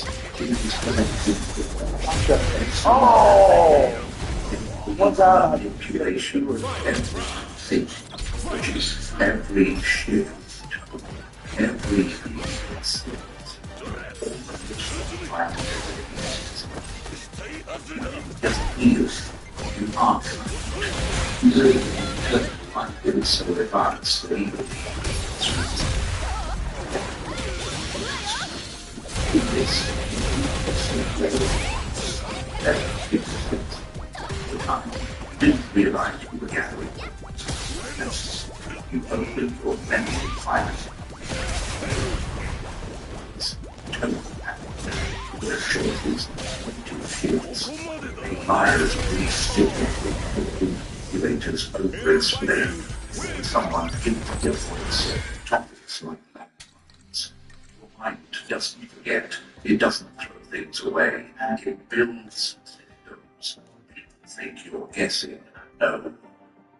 What's that? Manipulation of everything, which is every shift, every instant. Just feels you aren't like it's so advanced that even didn't realize you were gathering. You opened your mental fire. Total the choices to fields. Liars regulators over-explain someone influence topics like landmines. Your mind doesn't forget. It doesn't throw things away. It builds systems. People think you're guessing. No,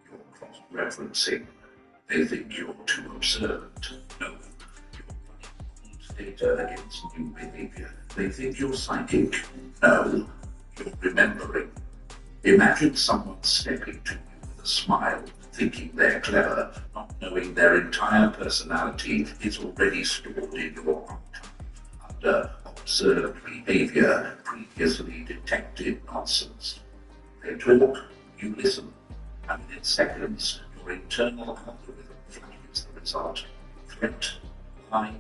you're cross-referencing. They think you're too observant. No, data against new behavior. They think you're psychic. No, you're remembering. Imagine someone stepping to you with a smile, thinking they're clever, not knowing their entire personality is already stored in your archive under observed behavior, previously detected nonsense. They talk, you listen, and within seconds, your internal algorithm flashes the result. Threat, lie,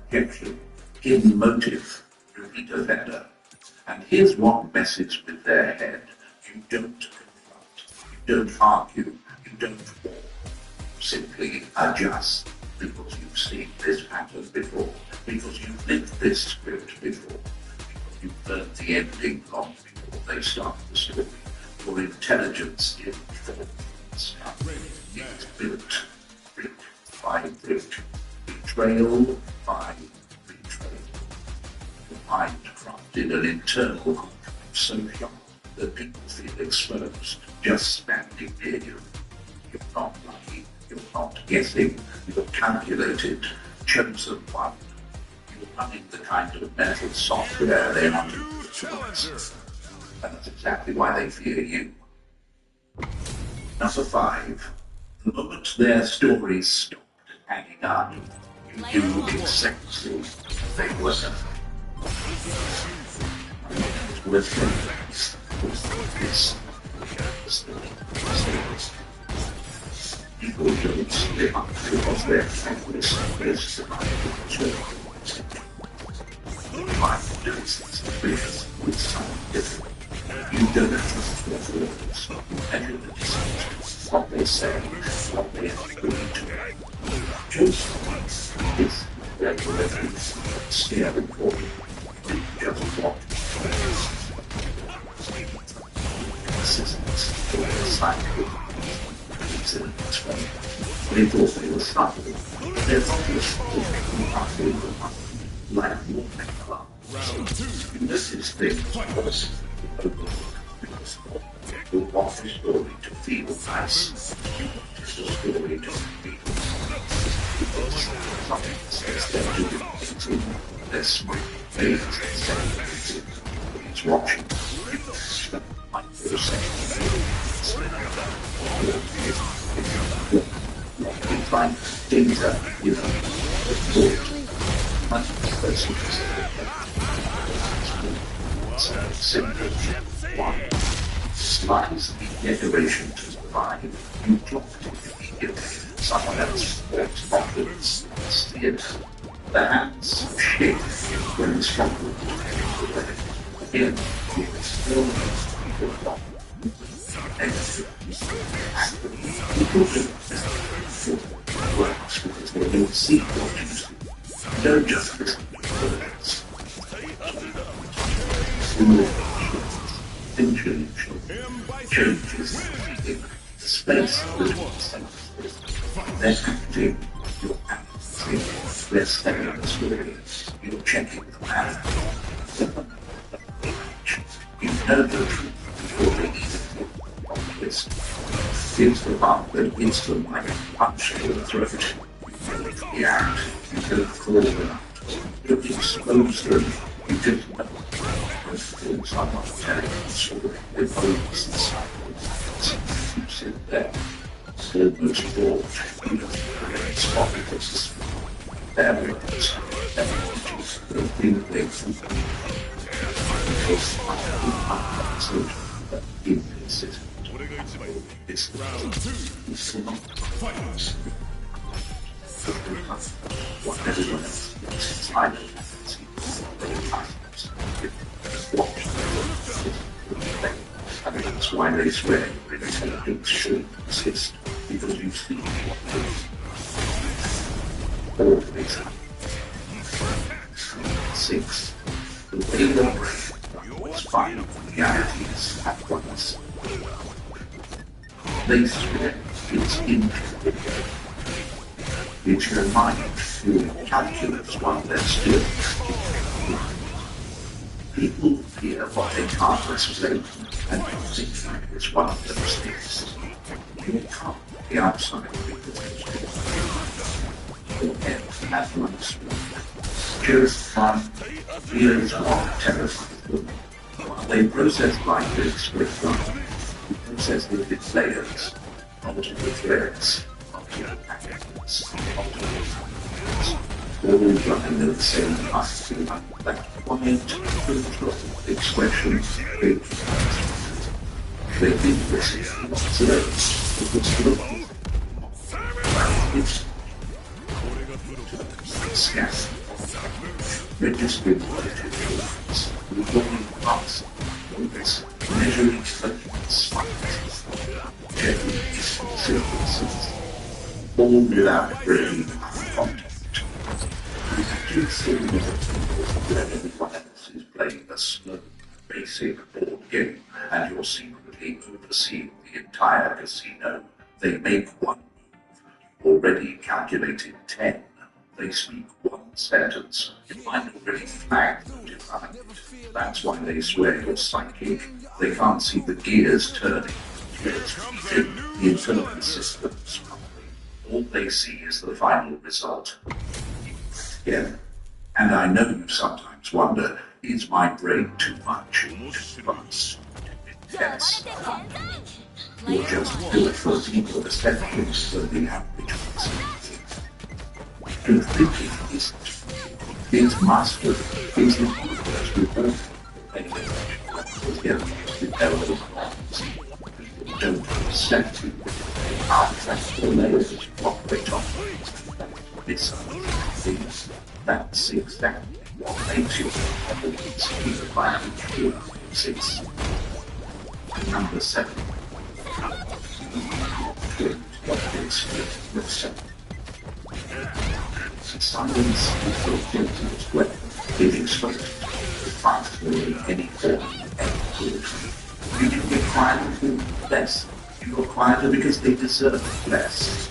projection, hidden motive, repeat offender. And here's what messes with their head. You don't confront, you don't argue, you don't war. Simply adjust because you've seen this pattern before, because you've lived this script before, because you've learned the ending long before they start the story. Your intelligence is informed. It's built brick by brick, betrayal by betrayal. The mind crafted an internal conflict so sharp that people feel exposed just standing near you. You're not lucky, you're not guessing, you're calculated, chosen one. You're running the kind of mental software they are to utilize. And that's exactly why they fear you. Number 5. The moment their stories stopped hanging up, you knew exactly they were. It was this. People don't live up because they're thankless. suspicious with scientific. You don't trust their words. You measure the distance, what they say, what they agree to. Joseph is regularly staring for you. Just what assistance for the scientific reasons. They thought they were starting. They're obviously not able like your club. You notice things was overlooked because you want the story to feel nice. You want the story to feel because something says they're doing things in their smart face and saying he's watching. You might feel saying you find things that, you know, the thought much person simple. One slice decoration to survive. You dropped it immediately. Someone else walks backwards. Steered. The hands shake when the struggle. Again, you still works because they don't see what you see. Don't just listen to words. Changes in the space between sentences. They're acting your acting. They're studying the story. You're checking the math. You know the truth before they even twist. Gives the bump an instant like a punch to the throat. You act. You don't call them out. You expose them. You just know. Someone telling the story with bones and silence. You sit there, still most bored. You don't create spot because their words, their images, the thing they think. Because absolute, but inconsistent. It's not what everyone else thinks is either. And that's why they swear intelligence should exist, because you see what they always happen. 6. The way the brain was find realities at once. They swear it's intelligent. It's your mind doing calculus while they're still people fear what they can't explain, and music is one of those things. You can't be outside because your head at once. Just one fears what terrifies them. While they process life with them, you process it with layers, onto the threads, onto the packets, onto the packets. All running at the same time, that quiet, neutral expression they did receive lots of those. It was looking it's scarce. Registering attitudes, recording parts, movements, measuring intelligence, checking circumstances, all without bringing contact. It's that everyone else is playing a slow, basic board game, and you're secretly overseeing the entire casino. They make one move, already calculated 10. They speak one sentence, your mind already flagged notified. That's why they swear you're psychic. They can't see the gears turning, the internal systems. All they see is the final result. Yeah. And I know you sometimes wonder, is my brain too much, too fast, too intense? You're just built for deeper perspectives than the average person. Your thinking isn't. It's mastered. It's the universe with all together with elements. People don't understand you. The layers operate on. It's things. That's exactly What makes your evidence either violent or 6? Number 7. Silence is your filter's weapon, being exposed to fight in any form and good. You can get quieter less. You go quieter because they deserve less.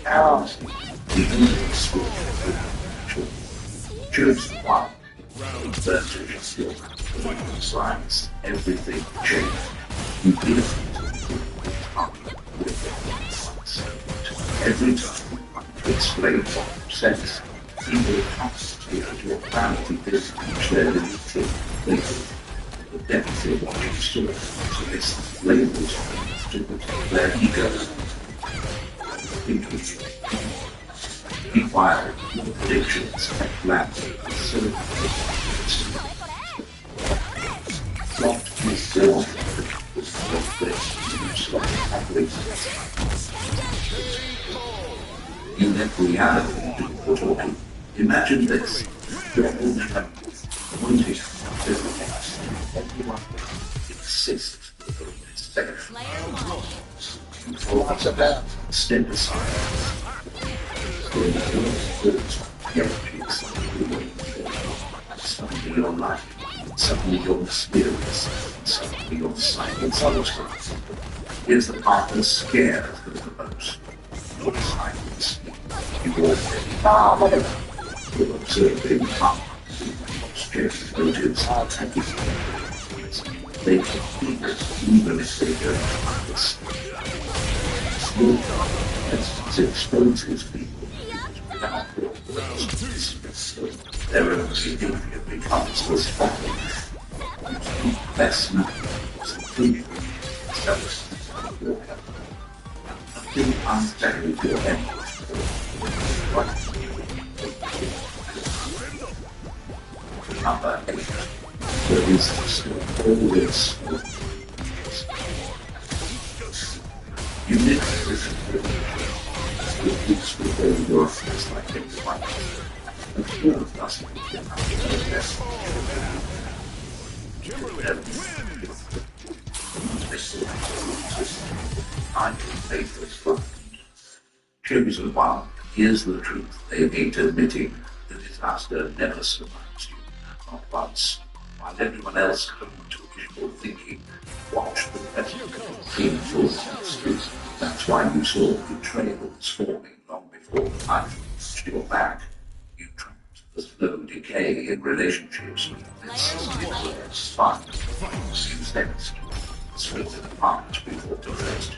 Arrows, the evil spirit of choose one. Version skill. Slides, everything changed. You live every time to explain what sense people constantly into your family this their limited label. The depth of what you saw, so this labels to their ego. Be wild with predictions and plans. So not be still with this you let reality do the talking. Imagine this. You're holding up, pointing to the next. Everyone insists that it's safe. You focus about, step aside. Suddenly your life, suddenly your experience, suddenly your silence understands. Here's the part that's scared of the most. Your silence. You already you're observing how stress motives are attacking. They can feel it even if they don't understand. Small darkness exposes people without your words. Their own behavior becomes responsible. You speak less now, including self-work. Nothing unsteady your energy. Number 8. There is still always you live with peace with all your things like everyone. And all doesn't get out of the best. I'm faithless blind. Chosen one, here's the truth. They hate admitting the disaster never survives you. Not once. While everyone else clung to wishful thinking, watch the painful street. That's why you saw betrayals forming long before life reached your back. You tracked the slow decay in relationships. It's fun. You sensed. Split it apart before the first.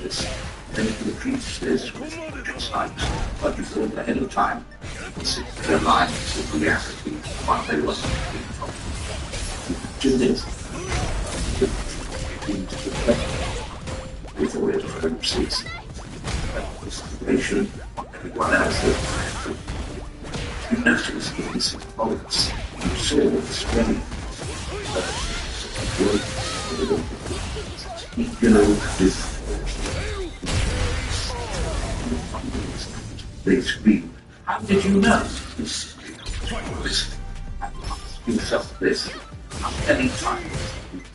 This. Then you reach this just like, but you thought ahead of time. Their lives with reality, what they were looking for. Do this. Into the left. Before it collapses. Situation, everyone else that you noticed the missing bolts. You saw the spreading. You know, this. They scream, how did you know? Listen, and ask yourself this. How many times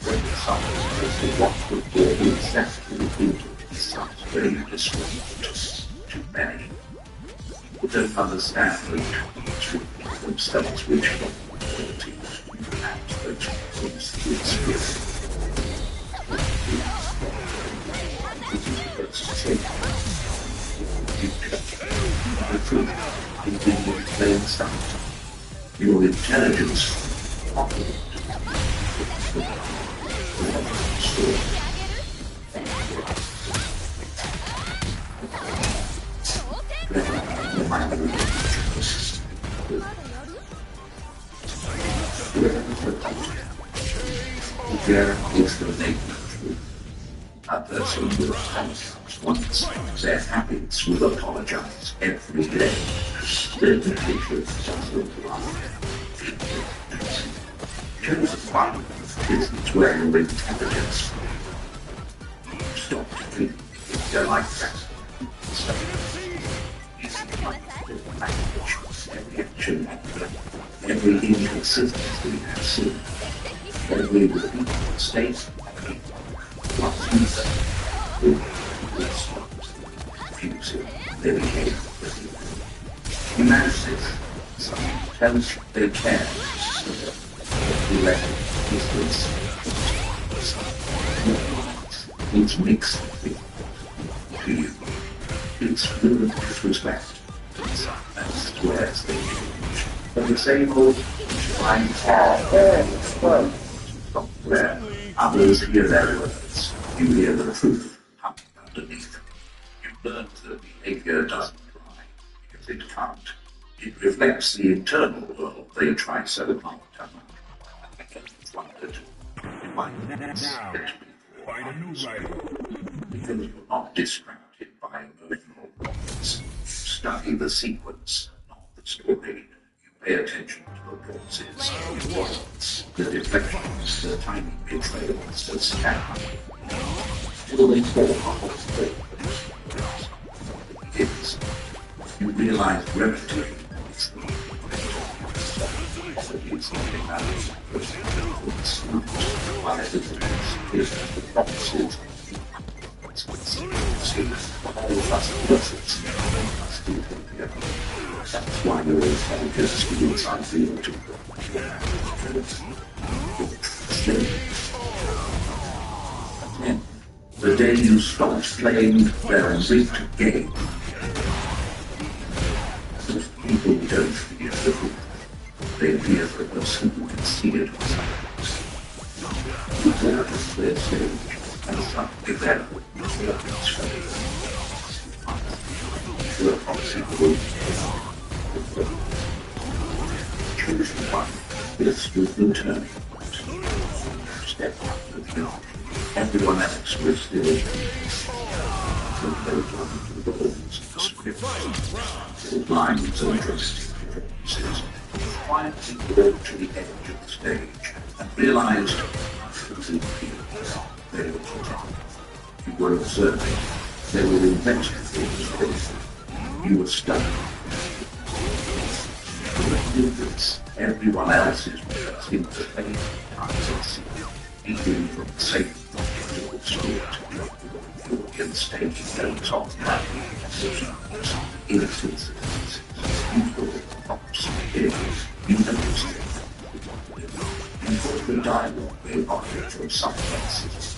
when someone says they want to go exactly into it sounds very disrespectful to many. Who don't understand the truth themselves which are qualities and those things to experience. Your intelligence there is the naked truth. A person will apologize once. Their habits will apologize every day. Their behavior just look like chosen one is where your intelligence stop treating you like that. So, it's like the language every mentioned every inconsistency I've seen, every repeated mistake once confusing, they became humanities. Some tells they care. The record is this. It's mixed to you. It's fluid disrespect. And squares they change. But the same old fine where others hear their words. You hear the truth underneath. You learn that behavior doesn't lie because it can't. It reflects the internal world they try so hard to hide. And I wondered, why that's it Find a new rival. because you're not distracted by emotional problems. You study the sequence, not the story. You pay attention to the pauses, the words, the deflections, the tiny betrayals that stand up. Till they fall off the begins. You realize repetition is the it's nothing matters. It's not while everything is the promises. That's why there is just inside the the day you stopped playing their rigged game. Most people don't fear the truth. They fear the person who can see it themselves. You go to their stage and something there will be choose one. This was the turning point. Step up with you. Everyone else was still in. From those on to the balls and scripts, the lines and dressing differences, quietly walked to the edge of the stage and realized who the people they were protecting. You were observing. They were investigating. You were studying. Everyone else is in the same times eating from the same individual spirit. The audience stage goes on innocent citizens, beautiful props, you notice it. You put the dialogue they offer from some places.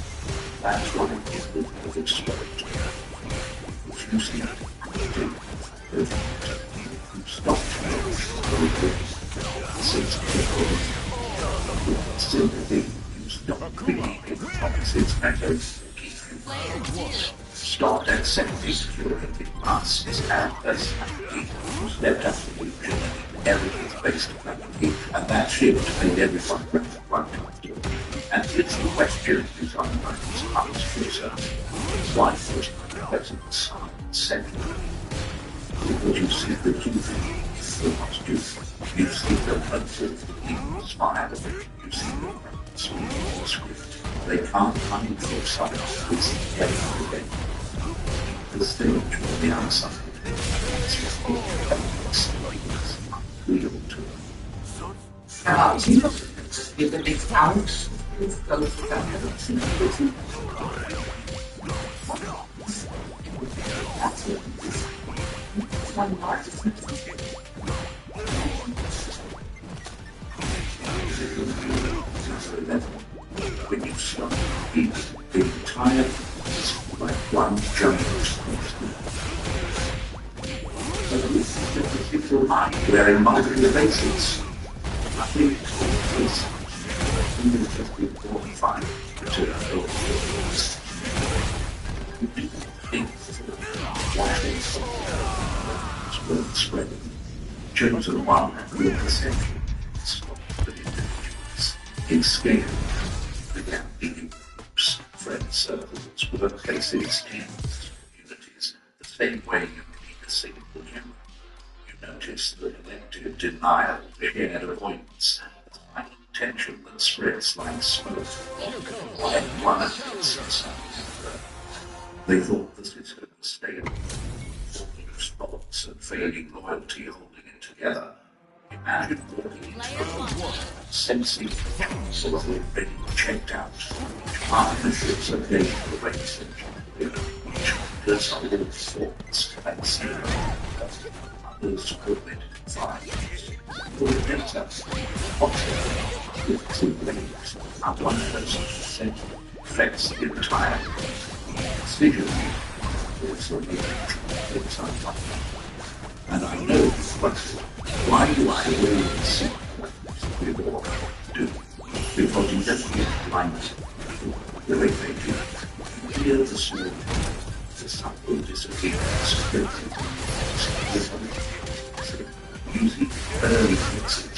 That's what it is with exploit. If you see it, stop sympathy, you stop believing promises and don't keep you. Stop accepting curated masks and personality. You stepped up to the everything's based on empathy, and that shift made everyone uncomfortable. And it's the question you sometimes ask yourself, why was the president's central? Because you see the truth, the most truth. You see the motive, the smile, you see the script. They can't hide from sight, it's everything. The stage on the outside, it's real to them. About you, with the big house, it's close to that. That's it. It's one part. When you start the entire like one giant people mind wearing multiple faces. I think it's even 45 to spreading. Chosen one with perception. In scale, began in groups, friend circles, workplaces, teams, communities, the same way you read a single camera. You notice the collective denial, shared avoidance, the tiny tension that spreads like smoke. Everyone admits they thought the system was stable, falling spots and fading loyalty holding it together. Imagine walking into a sensing council of already checked out. Partnerships are made for race and there's all sorts and zero. Others commit violence. For the data, with 2 waves and 1% affects the entire decision. It's unlikely. And I know what. Why do I always see what we all do? Because you just get blind the way they do. Hear the small, the subtle disappearance, using early exit.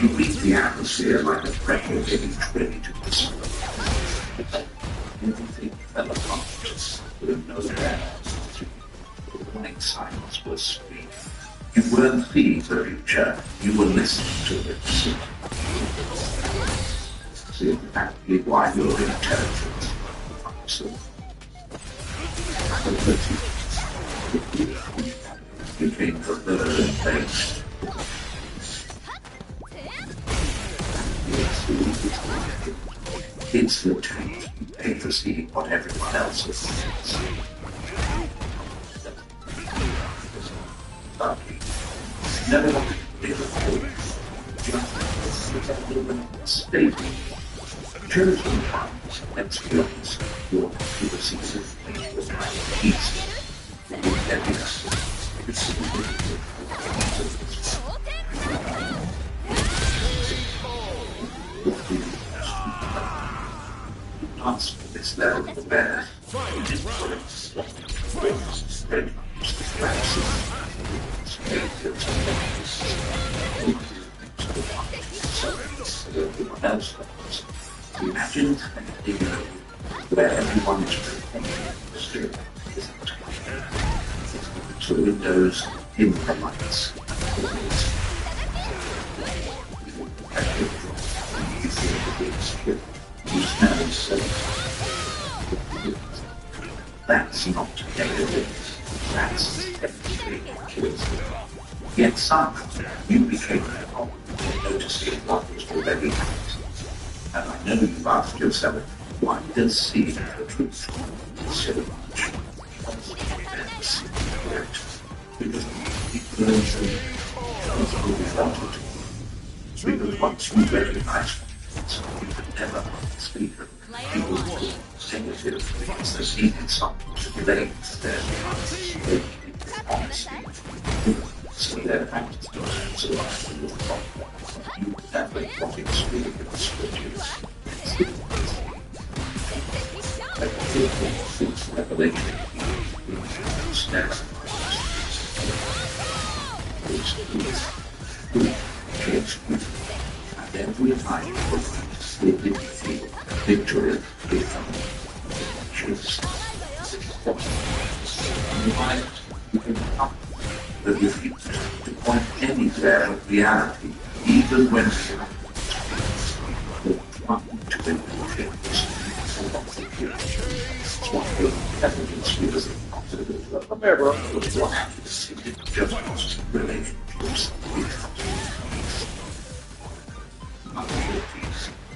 You read the atmosphere like a pressure getting ready to destroy. Everything fell apart. With no bands. The warning signs were screaming. You weren't seeing the future, you were listening to it. See exactly why you're intelligent. So, became the third base. It's the taint. Pay for seeing what everyone else is. Never want to be before. Just stable. Chosen ones, experience your accuracies of peace. With heaviness. Ask for this level of awareness. Everyone else does. Imagine where everyone is still isn't. So windows in the lights. That's not negative. That's technically. Yet somehow you became wrong, noticing what was already happening. And I know you've asked yourself, why does seeing the truth so much? Because it learns them as we wanted. Because once you recognize it, you can never speak them. People will negative because they're seeing something to relate to their honesty. So their practice does so much in your problem. You never want to experience what you it's revelation. It's never and every time you feel victory choose. You can come the defeat to point anywhere of reality, even when you want to infiltrate it's what the evidence was impossible. Come here, bro. It's what happens in just relationships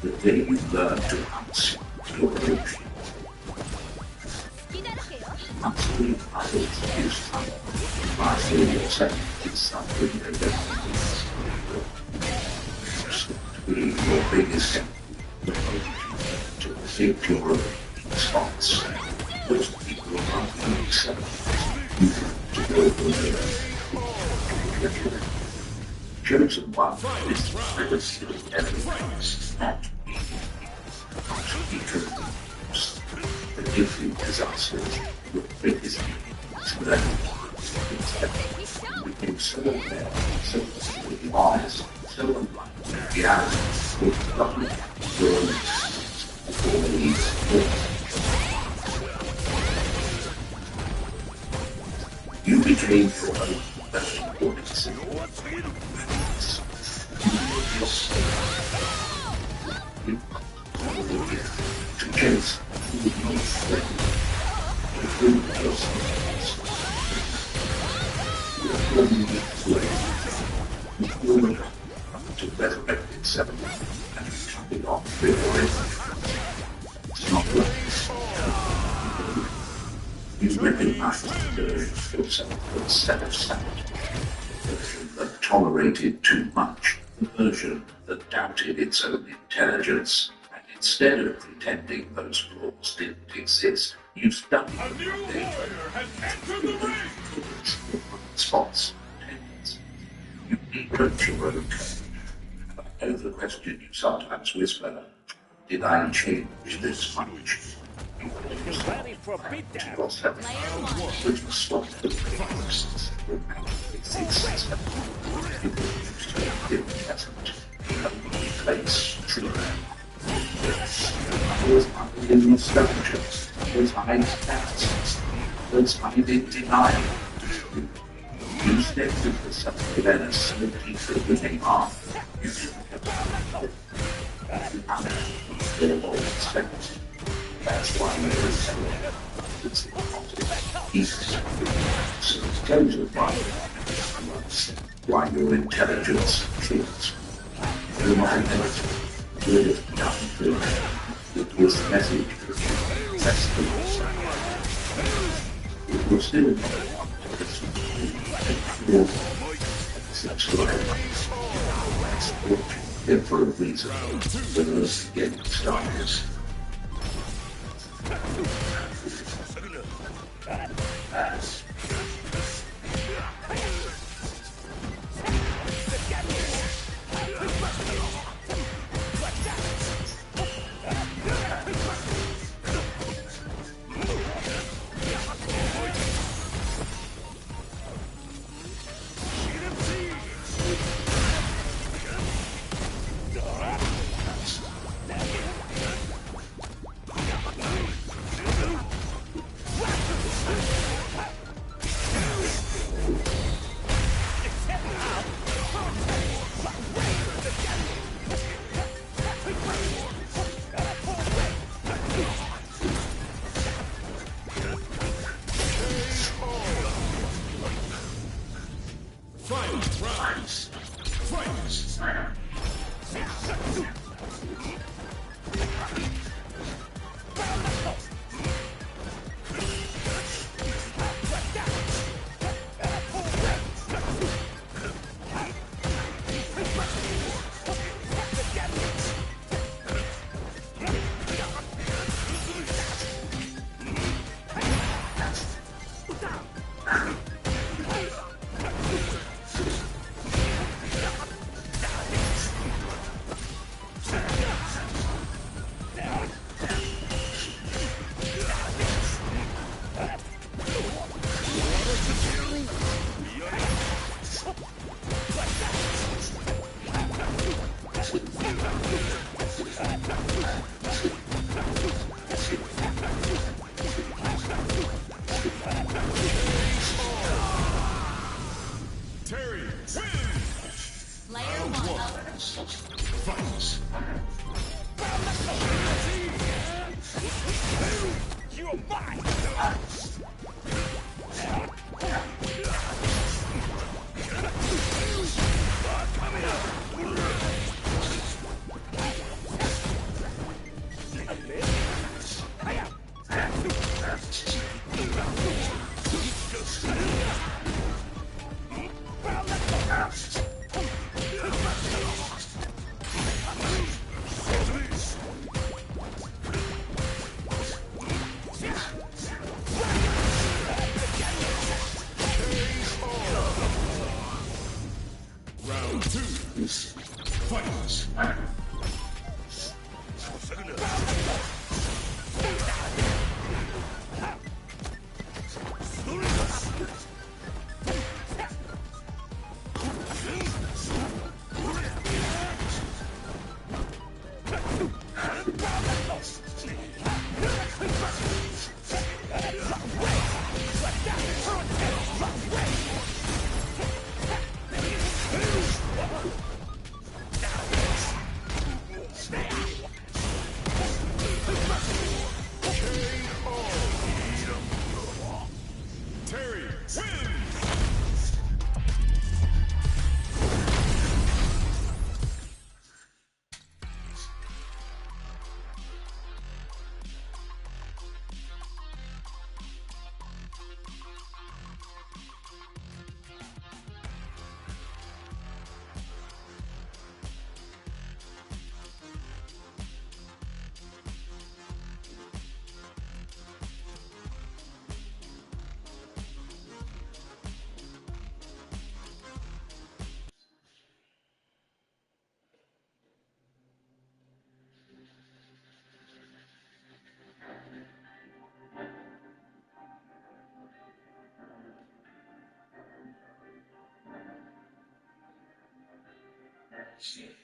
the day you learn to answer your emotions. Absolutely, I will use time. I feel yourself is something that to be your biggest to think your response. Most people are not going to accept you to go over there. Chosen one is the privacy of everyone, not the different disasters with biggest so that we became so aware, so honest, so unlike reality, with lovely words, you became your own special audience. To chase to resurrect itself and cut it off before it. It's not right. You recognize the version of yourself instead of sanity. The version that tolerated too much. The version that doubted its own intelligence. And instead of pretending those flaws didn't exist, you studied A new warrior has entered the ring! spots, tendencies. You decode your own code. I know the question you sometimes whisper, did I change this much? You Ready for beatdown. yourself, which was swapped with the romantic existence. You used to be present, only place true. Was I in nostalgia? Was I fantasy? Was I in denial? You stepped into something that is so deep that you came off. You didn't have to expect. That's why you were saying it's easy. So it goes with why your intelligence feels. You're not intelligent. You're just nothing good. It was the message. That's the it was still for a reason, when us get started. Blowing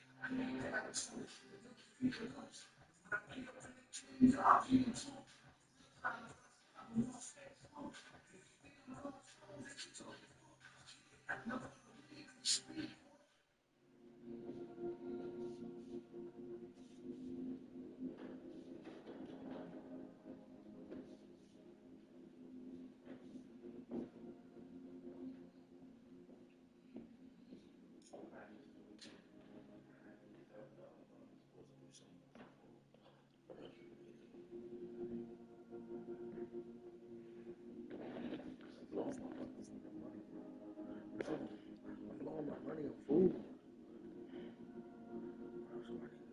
my money on food. That's what I need to do.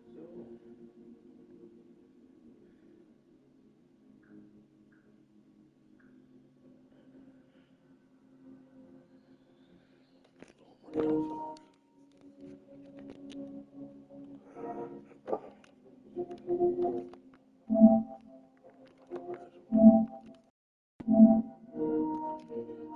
Money on food.